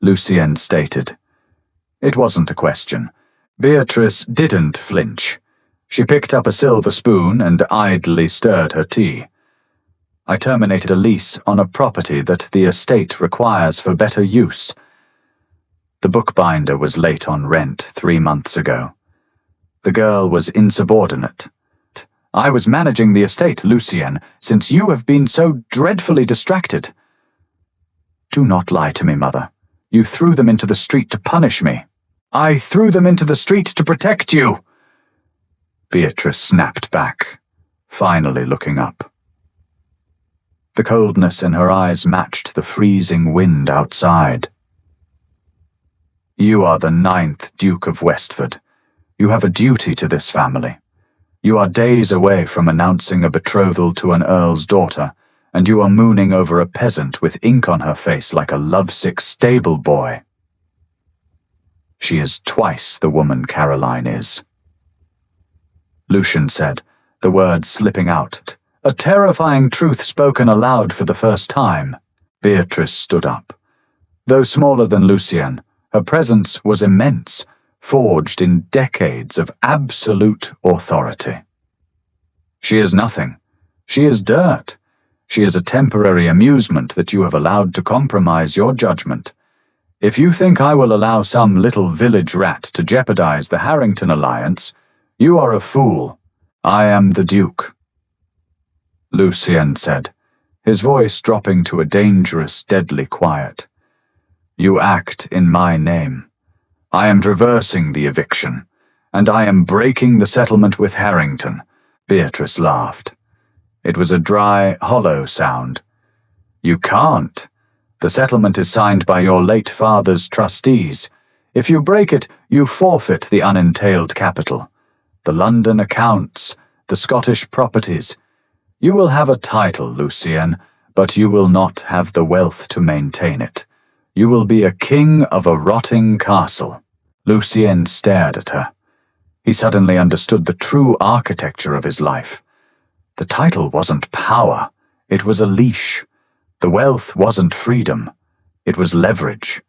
Lucien stated. It wasn't a question. Beatrice didn't flinch. She picked up a silver spoon and idly stirred her tea. "I terminated a lease on a property that the estate requires for better use. The bookbinder was late on rent 3 months ago. The girl was insubordinate. I was managing the estate, Lucien, since you have been so dreadfully distracted." "Do not lie to me, mother. You threw them into the street to punish me." "I threw them into the street to protect you," Beatrice snapped back, finally looking up. The coldness in her eyes matched the freezing wind outside. "You are the 9th Duke of Westford. You have a duty to this family. You are days away from announcing a betrothal to an earl's daughter, and you are mooning over a peasant with ink on her face like a lovesick stable boy. She is twice the woman Caroline is," Lucien said, the words slipping out, a terrifying truth spoken aloud for the first time. Beatrice stood up. Though smaller than Lucien, Her presence was immense, forged in decades of absolute authority. She is nothing. She is dirt. She is a temporary amusement that you have allowed to compromise your judgment. If you think I will allow some little village rat to jeopardize the Harrington alliance, you are a fool. I am the Duke. Lucien said, his voice dropping to a dangerous, deadly quiet. You act in my name. I am reversing the eviction, and I am breaking the settlement with Harrington. Beatrice laughed. It was a dry, hollow sound. You can't. The settlement is signed by your late father's trustees. If you break it, you forfeit the unentailed capital, the London accounts, the Scottish properties. You will have a title, Lucien, but you will not have the wealth to maintain it. You will be a king of a rotting castle. Lucien stared at her. He suddenly understood the true architecture of his life. The title wasn't power, it was a leash. The wealth wasn't freedom, it was leverage.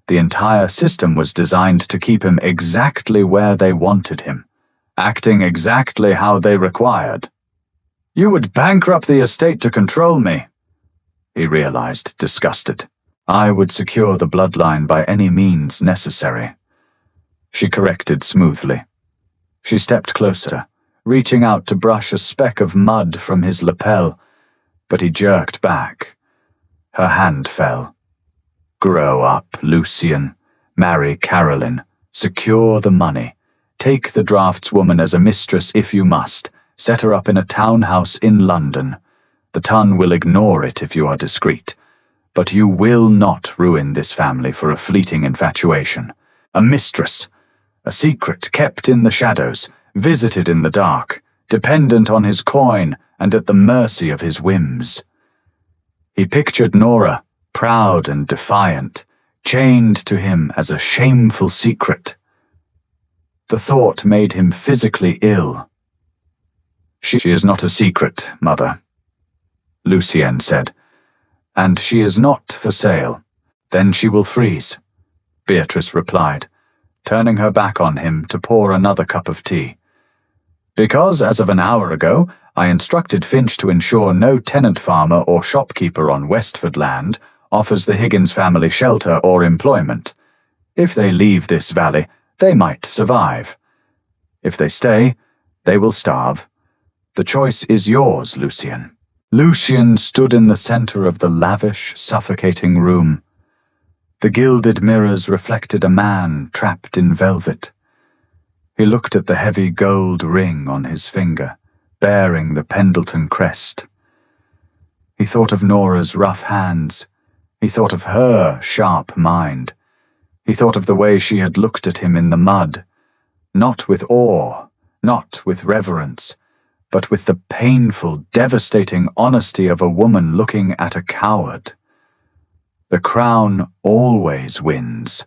The entire system was designed to keep him exactly where they wanted him, acting exactly how they required. You would bankrupt the estate to control me, he realized, disgusted. I would secure the bloodline by any means necessary. She corrected smoothly. She stepped closer, reaching out to brush a speck of mud from his lapel, but he jerked back. Her hand fell. Grow up, Lucien. Marry Caroline. Secure the money. Take the draftswoman as a mistress if you must. Set her up in a townhouse in London. The Ton will ignore it if you are discreet. But you will not ruin this family for a fleeting infatuation. A mistress. A secret kept in the shadows, visited in the dark, dependent on his coin and at the mercy of his whims. He pictured Nora, proud and defiant, chained to him as a shameful secret. The thought made him physically ill. She is not a secret, Mother, Lucien said, and she is not for sale. Then she will freeze, Beatrice replied, turning her back on him to pour another cup of tea. Because, as of an hour ago, I instructed Finch to ensure no tenant farmer or shopkeeper on Westford land offers the Higgins family shelter or employment. If they leave this valley, they might survive. If they stay, they will starve. The choice is yours, Lucien. Lucien stood in the center of the lavish, suffocating room. The gilded mirrors reflected a man trapped in velvet. He looked at the heavy gold ring on his finger, bearing the Pendleton crest. He thought of Nora's rough hands. He thought of her sharp mind. He thought of the way she had looked at him in the mud, not with awe, not with reverence, but with the painful, devastating honesty of a woman looking at a coward. The crown always wins,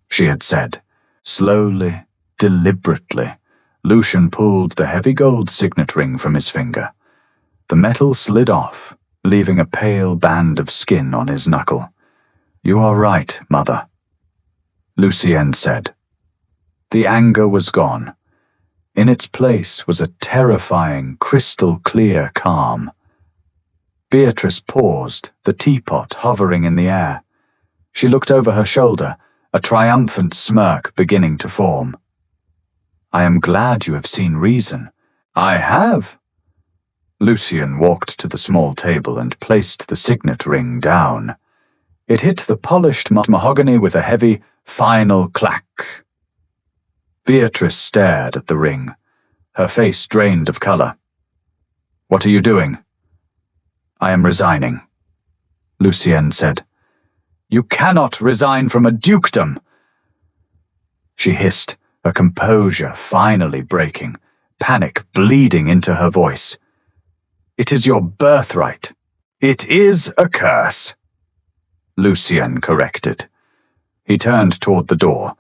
she had said. Slowly, deliberately, Lucien pulled the heavy gold signet ring from his finger. The metal slid off, leaving a pale band of skin on his knuckle. You are right, Mother, Lucien said. The anger was gone. In its place was a terrifying, crystal-clear calm. Beatrice paused, the teapot hovering in the air. She looked over her shoulder, a triumphant smirk beginning to form. I am glad you have seen reason. I have. Lucien walked to the small table and placed the signet ring down. It hit the polished mahogany with a heavy, final clack. Beatrice stared at the ring, her face drained of color. What are you doing? I am resigning, Lucien said. You cannot resign from a dukedom. She hissed, her composure finally breaking, panic bleeding into her voice. It is your birthright. It is a curse, Lucien corrected. He turned toward the door.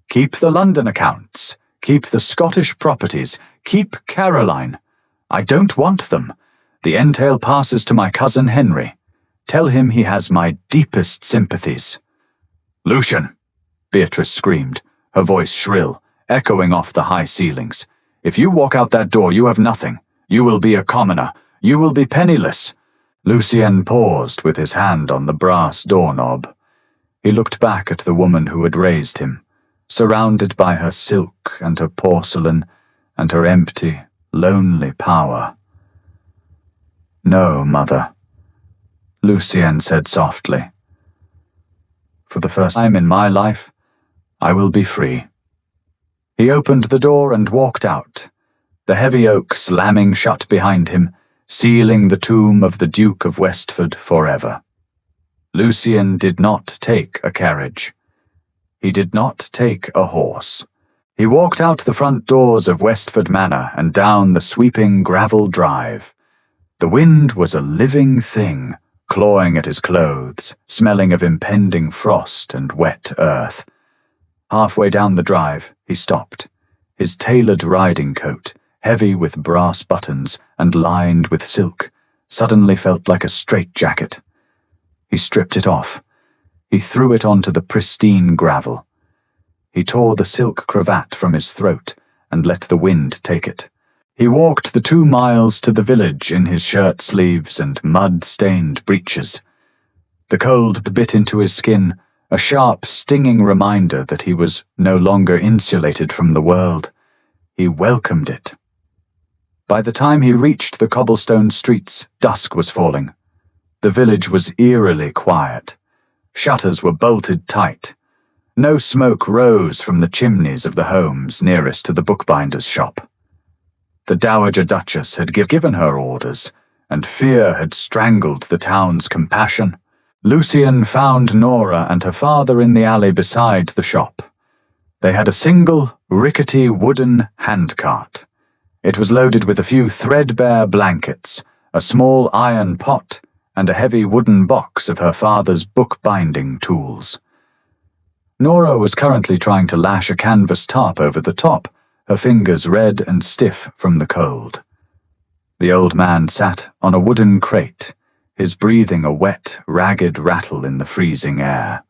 Keep the London accounts. Keep the Scottish properties. Keep Caroline. I don't want them. The entail passes to my cousin Henry. Tell him he has my deepest sympathies. Lucien, Beatrice screamed, her voice shrill, echoing off the high ceilings. "If you walk out that door, you have nothing. You will be a commoner. You will be penniless." Lucien paused with his hand on the brass doorknob. He looked back at the woman who had raised him, surrounded by her silk and her porcelain and her empty, lonely power. "No, Mother," Lucien said softly. "For the first time in my life, I will be free." He opened the door and walked out, the heavy oak slamming shut behind him, sealing the tomb of the Duke of Westford forever. Lucien did not take a carriage. He did not take a horse. He walked out the front doors of Westford Manor and down the sweeping gravel drive. The wind was a living thing, clawing at his clothes, smelling of impending frost and wet earth. Halfway down the drive, he stopped. His tailored riding coat, heavy with brass buttons and lined with silk, suddenly felt like a straitjacket. He stripped it off. He threw it onto the pristine gravel. He tore the silk cravat from his throat and let the wind take it. He walked the 2 miles to the village in his shirt sleeves and mud-stained breeches. The cold bit into his skin, a sharp, stinging reminder that he was no longer insulated from the world. He welcomed it. By the time he reached the cobblestone streets, dusk was falling. The village was eerily quiet. Shutters were bolted tight. No smoke rose from the chimneys of the homes nearest to the bookbinder's shop. The Dowager Duchess had given her orders, and fear had strangled the town's compassion. Lucien found Nora and her father in the alley beside the shop. They had a single, rickety wooden handcart. It was loaded with a few threadbare blankets, a small iron pot, and a heavy wooden box of her father's bookbinding tools. Nora was currently trying to lash a canvas tarp over the top, her fingers red and stiff from the cold. The old man sat on a wooden crate, his breathing a wet, ragged rattle in the freezing air.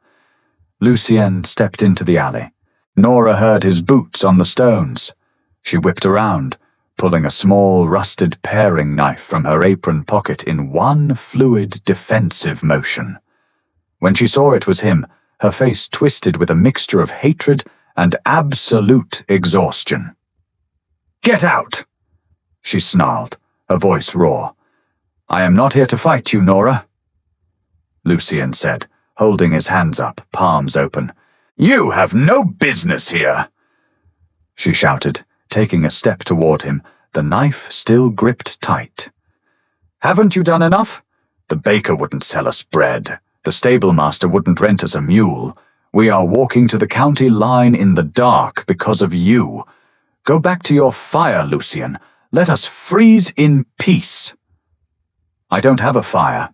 Lucien stepped into the alley. Nora heard his boots on the stones. She whipped around, pulling a small, rusted paring knife from her apron pocket in one fluid, defensive motion. When she saw it was him, her face twisted with a mixture of hatred and absolute exhaustion. "Get out!" she snarled, her voice raw. "I am not here to fight you, Nora," Lucien said, holding his hands up, palms open. "You have no business here," she shouted, taking a step toward him, the knife still gripped tight. "Haven't you done enough? The baker wouldn't sell us bread. The stablemaster wouldn't rent us a mule. We are walking to the county line in the dark because of you. Go back to your fire, Lucien. Let us freeze in peace." "I don't have a fire,"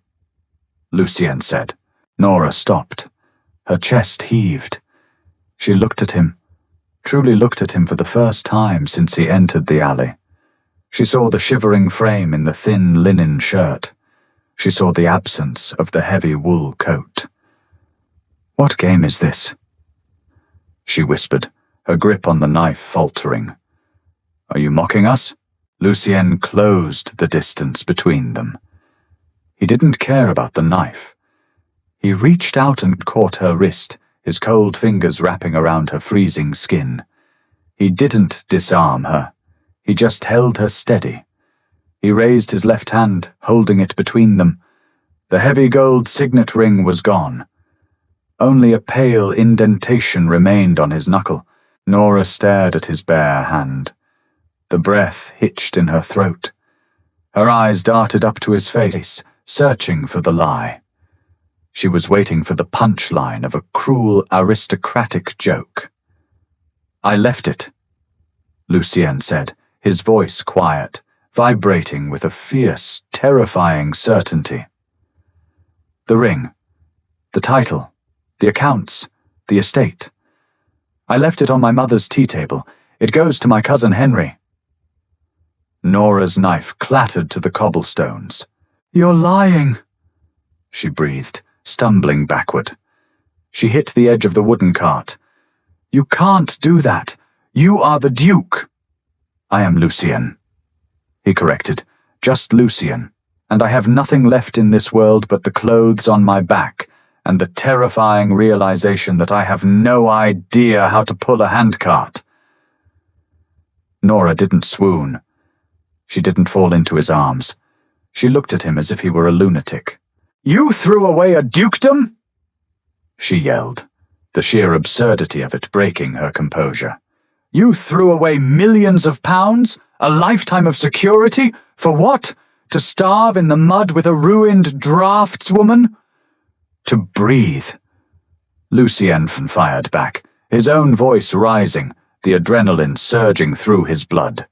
Lucien said. Nora stopped. Her chest heaved. She looked at him, truly looked at him for the first time since he entered the alley. She saw the shivering frame in the thin linen shirt. She saw the absence of the heavy wool coat. "What game is this?" she whispered, her grip on the knife faltering. "Are you mocking us?" Lucien closed the distance between them. He didn't care about the knife. He reached out and caught her wrist, his cold fingers wrapping around her freezing skin. He didn't disarm her. He just held her steady. He raised his left hand, holding it between them. The heavy gold signet ring was gone. Only a pale indentation remained on his knuckle. Nora stared at his bare hand. The breath hitched in her throat. Her eyes darted up to his face, searching for the lie. She was waiting for the punchline of a cruel, aristocratic joke. "I left it," Lucien said, his voice quiet, vibrating with a fierce, terrifying certainty. "The ring, the title, the accounts, the estate. I left it on my mother's tea table. It goes to my cousin Henry." Nora's knife clattered to the cobblestones. "You're lying," she breathed, stumbling backward. She hit the edge of the wooden cart. You can't do that. You are the Duke. I am Lucien, he corrected. Just Lucien. And I have nothing left in this world but the clothes on my back and the terrifying realization that I have no idea how to pull a handcart. Nora didn't swoon. She didn't fall into his arms. She looked at him as if he were a lunatic. You threw away a dukedom? She yelled, the sheer absurdity of it breaking her composure. You threw away millions of pounds, a lifetime of security, for what? To starve in the mud with a ruined draftswoman? To breathe. Lucien fired back, his own voice rising, the adrenaline surging through his blood.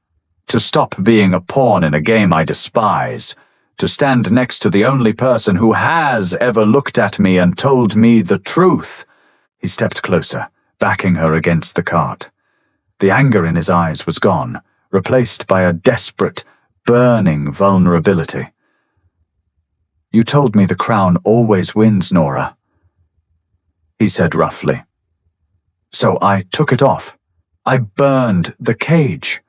To stop being a pawn in a game I despise. To stand next to the only person who has ever looked at me and told me the truth. He stepped closer, backing her against the cart. The anger in his eyes was gone, replaced by a desperate, burning vulnerability. You told me the crown always wins, Nora, he said roughly. So I took it off. I burned the cage.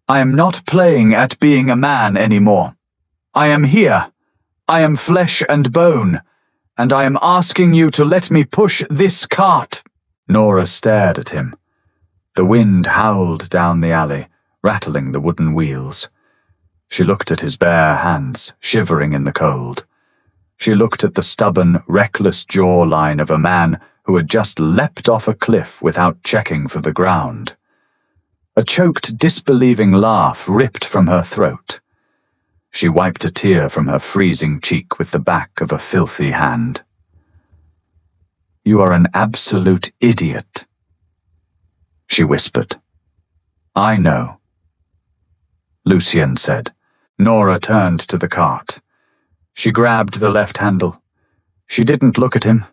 I am not playing at being a man anymore. I am here. I am flesh and bone, and I am asking you to let me push this cart. Nora stared at him. The wind howled down the alley, rattling the wooden wheels. She looked at his bare hands, shivering in the cold. She looked at the stubborn, reckless jawline of a man who had just leapt off a cliff without checking for the ground. A choked, disbelieving laugh ripped from her throat. She wiped a tear from her freezing cheek with the back of a filthy hand. You are an absolute idiot, she whispered. I know, Lucien said. Nora turned to the cart. She grabbed the left handle. She didn't look at him,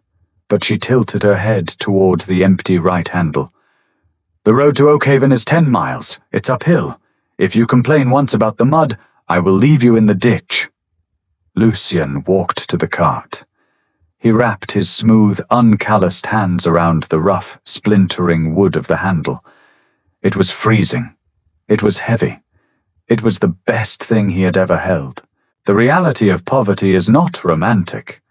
but she tilted her head toward the empty right handle. The road to Oakhaven is 10 miles. It's uphill. If you complain once about the mud, I will leave you in the ditch. Lucien walked to the cart. He wrapped his smooth, uncalloused hands around the rough, splintering wood of the handle. It was freezing. It was heavy. It was the best thing he had ever held. The reality of poverty is not romantic.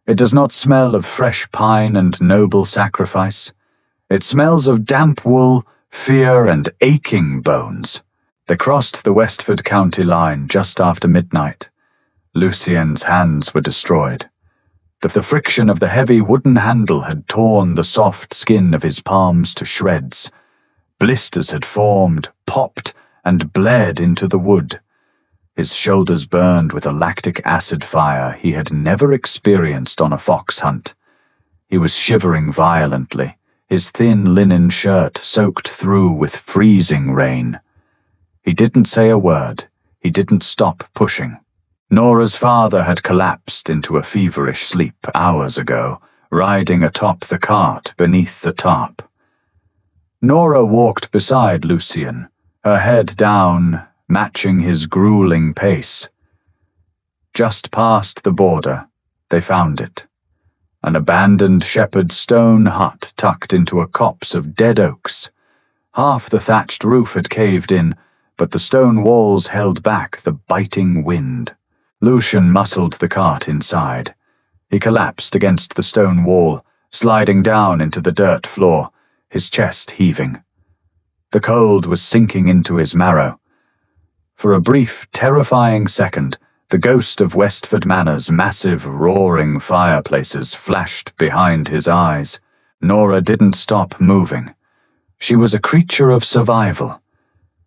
It does not smell of fresh pine and noble sacrifice. It smells of damp wool, fear, and aching bones. They crossed the Westford County line just after midnight. Lucien's hands were destroyed. The friction of the heavy wooden handle had torn the soft skin of his palms to shreds. Blisters had formed, popped, and bled into the wood. His shoulders burned with a lactic acid fire he had never experienced on a fox hunt. He was shivering violently, his thin linen shirt soaked through with freezing rain. He didn't say a word. He didn't stop pushing. Nora's father had collapsed into a feverish sleep hours ago, riding atop the cart beneath the tarp. Nora walked beside Lucien, her head down, matching his grueling pace. Just past the border, they found it. An abandoned shepherd's stone hut tucked into a copse of dead oaks. Half the thatched roof had caved in, but the stone walls held back the biting wind. Lucien muscled the cart inside. He collapsed against the stone wall, sliding down into the dirt floor, his chest heaving. The cold was sinking into his marrow. For a brief, terrifying second, the ghost of Westford Manor's massive, roaring fireplaces flashed behind his eyes. Nora didn't stop moving. She was a creature of survival.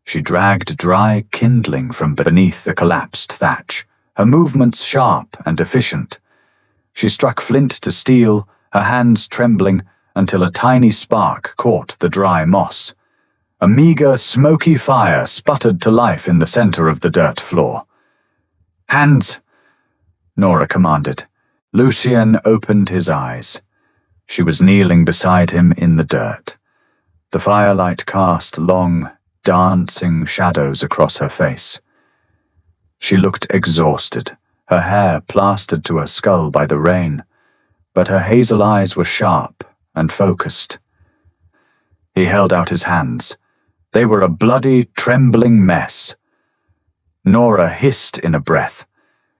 She dragged dry kindling from beneath the collapsed thatch, her movements sharp and efficient. She struck flint to steel, her hands trembling, until a tiny spark caught the dry moss. A meager, smoky fire sputtered to life in the center of the dirt floor. Hands, Nora commanded. Lucien opened his eyes. She was kneeling beside him in the dirt. The firelight cast long, dancing shadows across her face. She looked exhausted, her hair plastered to her skull by the rain, but her hazel eyes were sharp and focused. He held out his hands. They were a bloody, trembling mess. Nora hissed in a breath.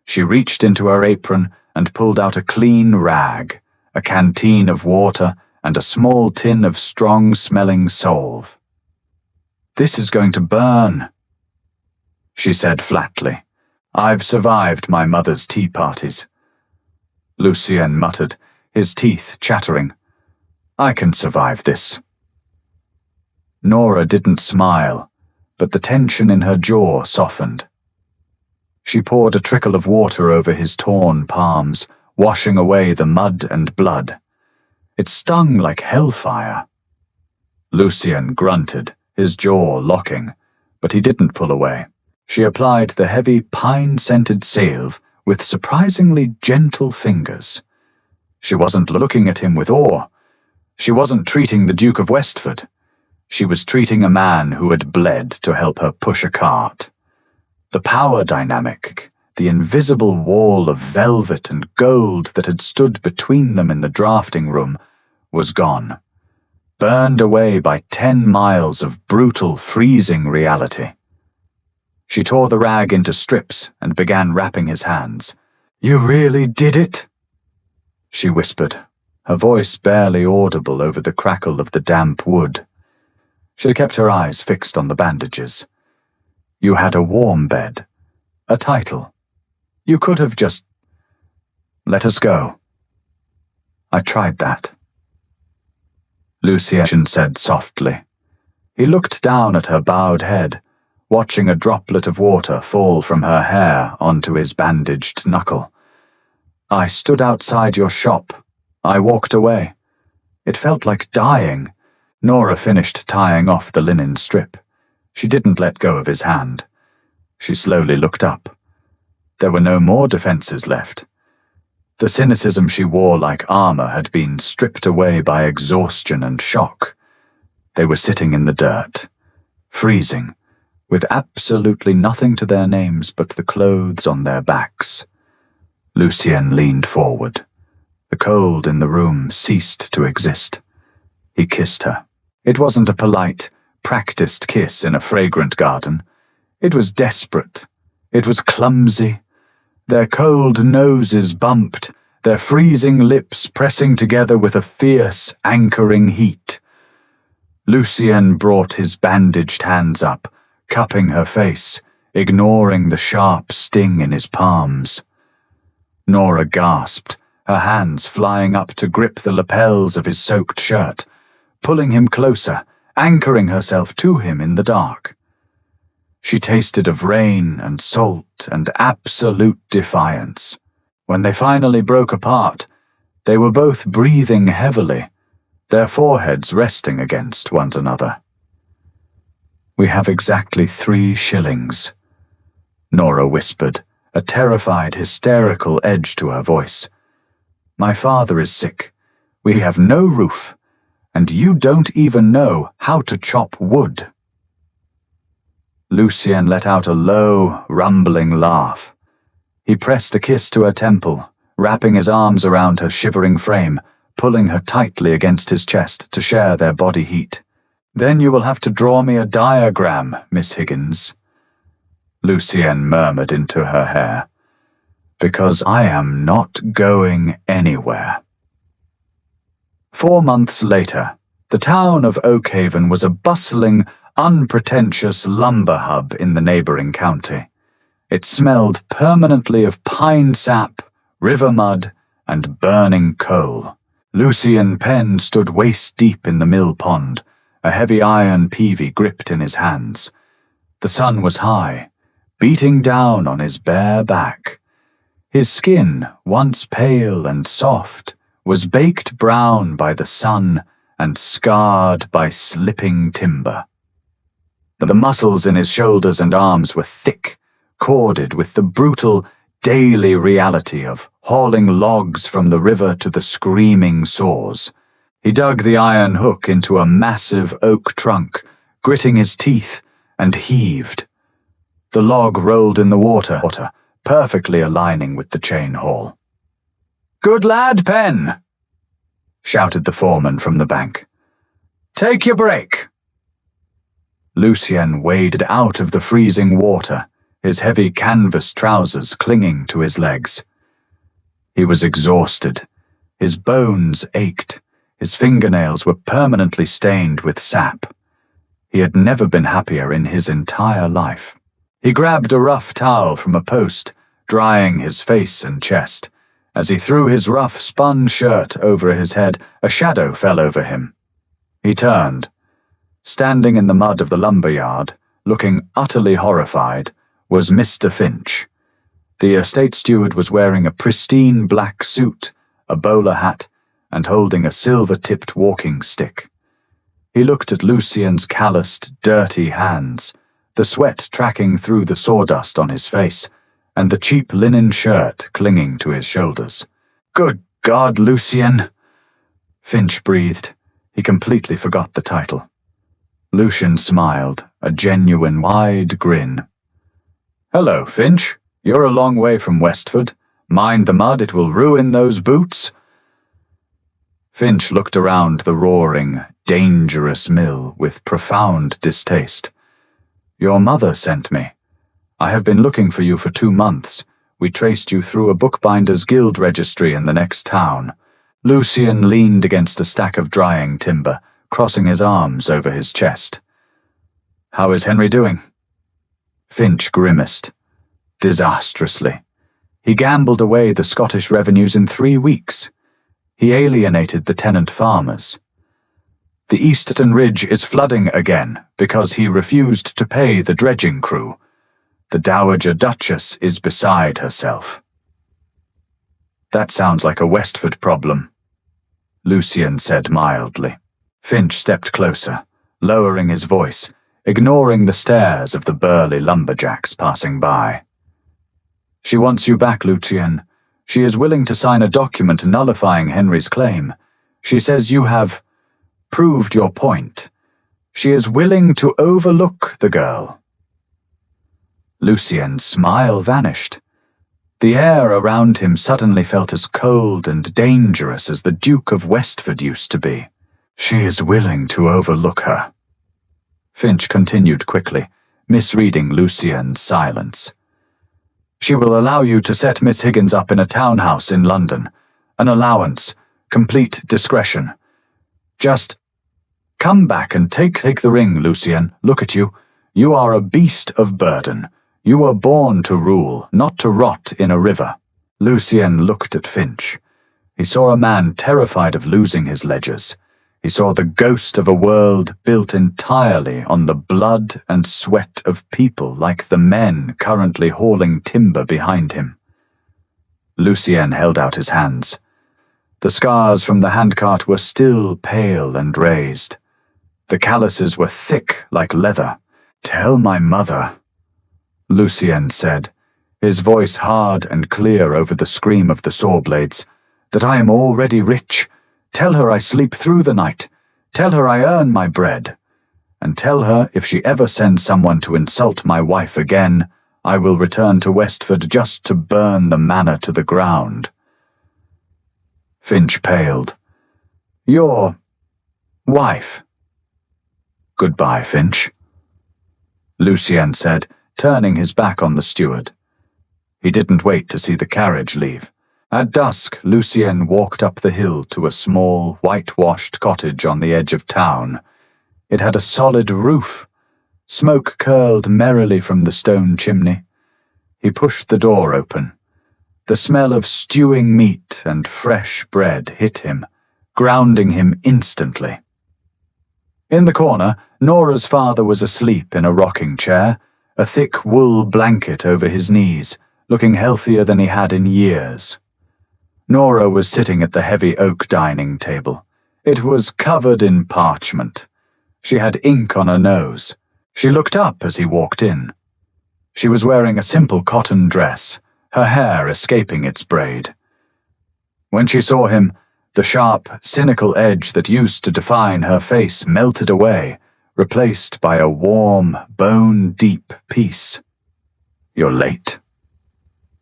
She reached into her apron and pulled out a clean rag, a canteen of water, and a small tin of strong-smelling salve. "This is going to burn," she said flatly. "I've survived my mother's tea parties." Lucien muttered, his teeth chattering. "I can survive this." Nora didn't smile, but the tension in her jaw softened. She poured a trickle of water over his torn palms, washing away the mud and blood. It stung like hellfire. Lucien grunted, his jaw locking, but he didn't pull away. She applied the heavy pine-scented salve with surprisingly gentle fingers. She wasn't looking at him with awe. She wasn't treating the Duke of Westford. She was treating a man who had bled to help her push a cart. The power dynamic, the invisible wall of velvet and gold that had stood between them in the drafting room, was gone, burned away by 10 miles of brutal, freezing reality. She tore the rag into strips and began wrapping his hands. "You really did it?" she whispered, her voice barely audible over the crackle of the damp wood. She kept her eyes fixed on the bandages. "You had a warm bed, a title. You could have just let us go." "I tried that," Lucien said softly. He looked down at her bowed head, watching a droplet of water fall from her hair onto his bandaged knuckle. "I stood outside your shop. I walked away. It felt like dying." Nora finished tying off the linen strip. She didn't let go of his hand. She slowly looked up. There were no more defenses left. The cynicism she wore like armor had been stripped away by exhaustion and shock. They were sitting in the dirt, freezing, with absolutely nothing to their names but the clothes on their backs. Lucien leaned forward. The cold in the room ceased to exist. He kissed her. It wasn't a polite, practiced kiss in a fragrant garden. It was desperate. It was clumsy. Their cold noses bumped, their freezing lips pressing together with a fierce, anchoring heat. Lucien brought his bandaged hands up, cupping her face, ignoring the sharp sting in his palms. Nora gasped, her hands flying up to grip the lapels of his soaked shirt, pulling him closer, anchoring herself to him in the dark. She tasted of rain and salt and absolute defiance. When they finally broke apart, they were both breathing heavily, their foreheads resting against one another. "We have exactly 3 shillings, Nora whispered, a terrified, hysterical edge to her voice. "My father is sick. We have no roof, and you don't even know how to chop wood." Lucien let out a low, rumbling laugh. He pressed a kiss to her temple, wrapping his arms around her shivering frame, pulling her tightly against his chest to share their body heat. "Then you will have to draw me a diagram, Miss Higgins," Lucien murmured into her hair, "because I am not going anywhere." 4 months later, the town of Oakhaven was a bustling, unpretentious lumber hub in the neighboring county. It smelled permanently of pine sap, river mud, and burning coal. Lucien Penn stood waist-deep in the mill pond, a heavy iron peavey gripped in his hands. The sun was high, beating down on his bare back. His skin, once pale and soft, was baked brown by the sun and scarred by slipping timber. The muscles in his shoulders and arms were thick, corded with the brutal, daily reality of hauling logs from the river to the screaming saws. He dug the iron hook into a massive oak trunk, gritting his teeth, and heaved. The log rolled in the water, perfectly aligning with the chain haul. "Good lad, Penn!" shouted the foreman from the bank. Take your break." Lucien waded out of the freezing water, his heavy canvas trousers clinging to his legs. He was exhausted. His bones ached. His fingernails were permanently stained with sap. He had never been happier in his entire life. He grabbed a rough towel from a post, drying his face and chest. As he threw his rough spun shirt over his head, a shadow fell over him. He turned. Standing in the mud of the lumberyard, looking utterly horrified, was Mr. Finch. The estate steward was wearing a pristine black suit, a bowler hat, and holding a silver-tipped walking stick. He looked at Lucien's calloused, dirty hands, the sweat tracking through the sawdust on his face, and the cheap linen shirt clinging to his shoulders. "Good God, Lucien!" Finch breathed. He completely forgot the title. Lucien smiled, a genuine wide grin. "Hello, Finch. You're a long way from Westford. Mind the mud, it will ruin those boots." Finch looked around the roaring, dangerous mill with profound distaste. "Your mother sent me. I have been looking for you for 2 months. We traced you through a bookbinder's guild registry in the next town." Lucien leaned against a stack of drying timber, crossing his arms over his chest. "How is Henry doing?" Finch grimaced. Disastrously. He gambled away the Scottish revenues in 3 weeks. He alienated the tenant farmers. The Eastern Ridge is flooding again because he refused to pay the dredging crew. The Dowager Duchess is beside herself. "That sounds like a Westford problem," Lucien said mildly. Finch stepped closer, lowering his voice, ignoring the stares of the burly lumberjacks passing by. "She wants you back, Lucien. She is willing to sign a document nullifying Henry's claim. She says you have proved your point. She is willing to overlook the girl." Lucien's smile vanished. The air around him suddenly felt as cold and dangerous as the Duke of Westford used to be. "She is willing to overlook her." Finch continued quickly, misreading Lucien's silence. "She will allow you to set Miss Higgins up in a townhouse in London. An allowance, complete discretion. Just come back and take the ring, Lucien. Look at you. You are a beast of burden. You were born to rule, not to rot in a river." Lucien looked at Finch. He saw a man terrified of losing his ledgers. He saw the ghost of a world built entirely on the blood and sweat of people like the men currently hauling timber behind him. Lucien held out his hands. The scars from the handcart were still pale and raised. The calluses were thick like leather. "Tell my mother," Lucien said, his voice hard and clear over the scream of the saw blades, "that I am already rich. Tell her I sleep through the night. Tell her I earn my bread. And tell her if she ever sends someone to insult my wife again, I will return to Westford just to burn the manor to the ground." Finch paled. "Your wife." "Goodbye, Finch," Lucien said, turning his back on the steward. He didn't wait to see the carriage leave. At dusk, Lucien walked up the hill to a small, whitewashed cottage on the edge of town. It had a solid roof. Smoke curled merrily from the stone chimney. He pushed the door open. The smell of stewing meat and fresh bread hit him, grounding him instantly. In the corner, Nora's father was asleep in a rocking chair, a thick wool blanket over his knees, looking healthier than he had in years. Nora was sitting at the heavy oak dining table. It was covered in parchment. She had ink on her nose. She looked up as he walked in. She was wearing a simple cotton dress, her hair escaping its braid. When she saw him, the sharp, cynical edge that used to define her face melted away, replaced by a warm, bone-deep peace. "You're late,"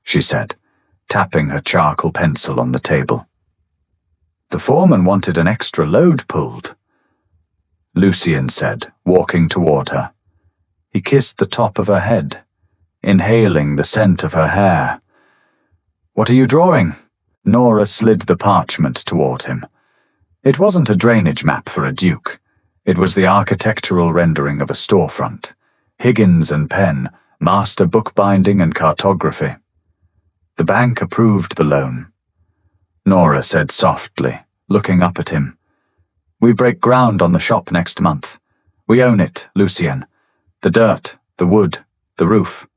she said, tapping her charcoal pencil on the table. "The foreman wanted an extra load pulled." Lucian said, walking toward her. He kissed the top of her head, inhaling the scent of her hair. "What are you drawing?" Nora slid the parchment toward him. It wasn't a drainage map for a duke. It was the architectural rendering of a storefront. Higgins and Penn, master bookbinding and cartography. The bank approved the loan. Nora said softly, looking up at him. "We break ground on the shop next month. We own it, Lucian. The dirt, the wood, the roof.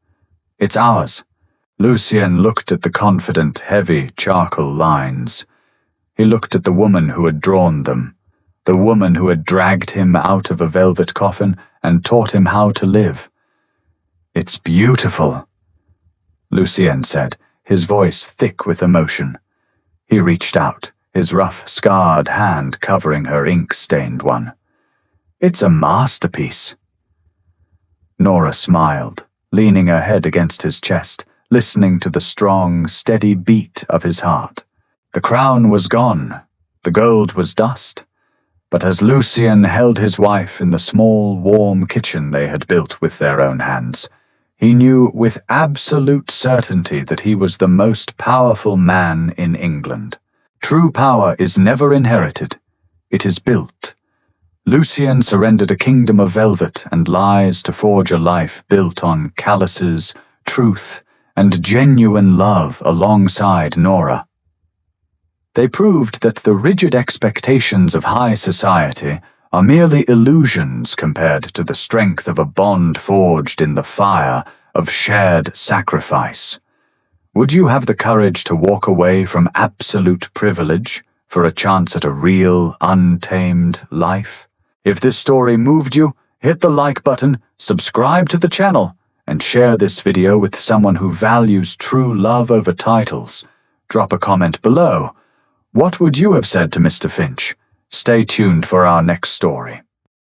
It's ours." Lucian looked at the confident, heavy charcoal lines. He looked at the woman who had drawn them, the woman who had dragged him out of a velvet coffin and taught him how to live. "It's beautiful," Lucian said, his voice thick with emotion. He reached out, his rough, scarred hand covering her ink-stained one. "It's a masterpiece." Nora smiled, leaning her head against his chest, listening to the strong, steady beat of his heart. The crown was gone, the gold was dust, but as Lucian held his wife in the small, warm kitchen they had built with their own hands, he knew with absolute certainty that he was the most powerful man in England. True power is never inherited, it is built. Lucian surrendered a kingdom of velvet and lies to forge a life built on calluses, truth, and genuine love alongside Nora. They proved that the rigid expectations of high society are merely illusions compared to the strength of a bond forged in the fire of shared sacrifice. Would you have the courage to walk away from absolute privilege for a chance at a real, untamed life? If this story moved you, hit the like button, subscribe to the channel, and share this video with someone who values true love over titles. Drop a comment below. What would you have said to Mr. Finch? Stay tuned for our next story.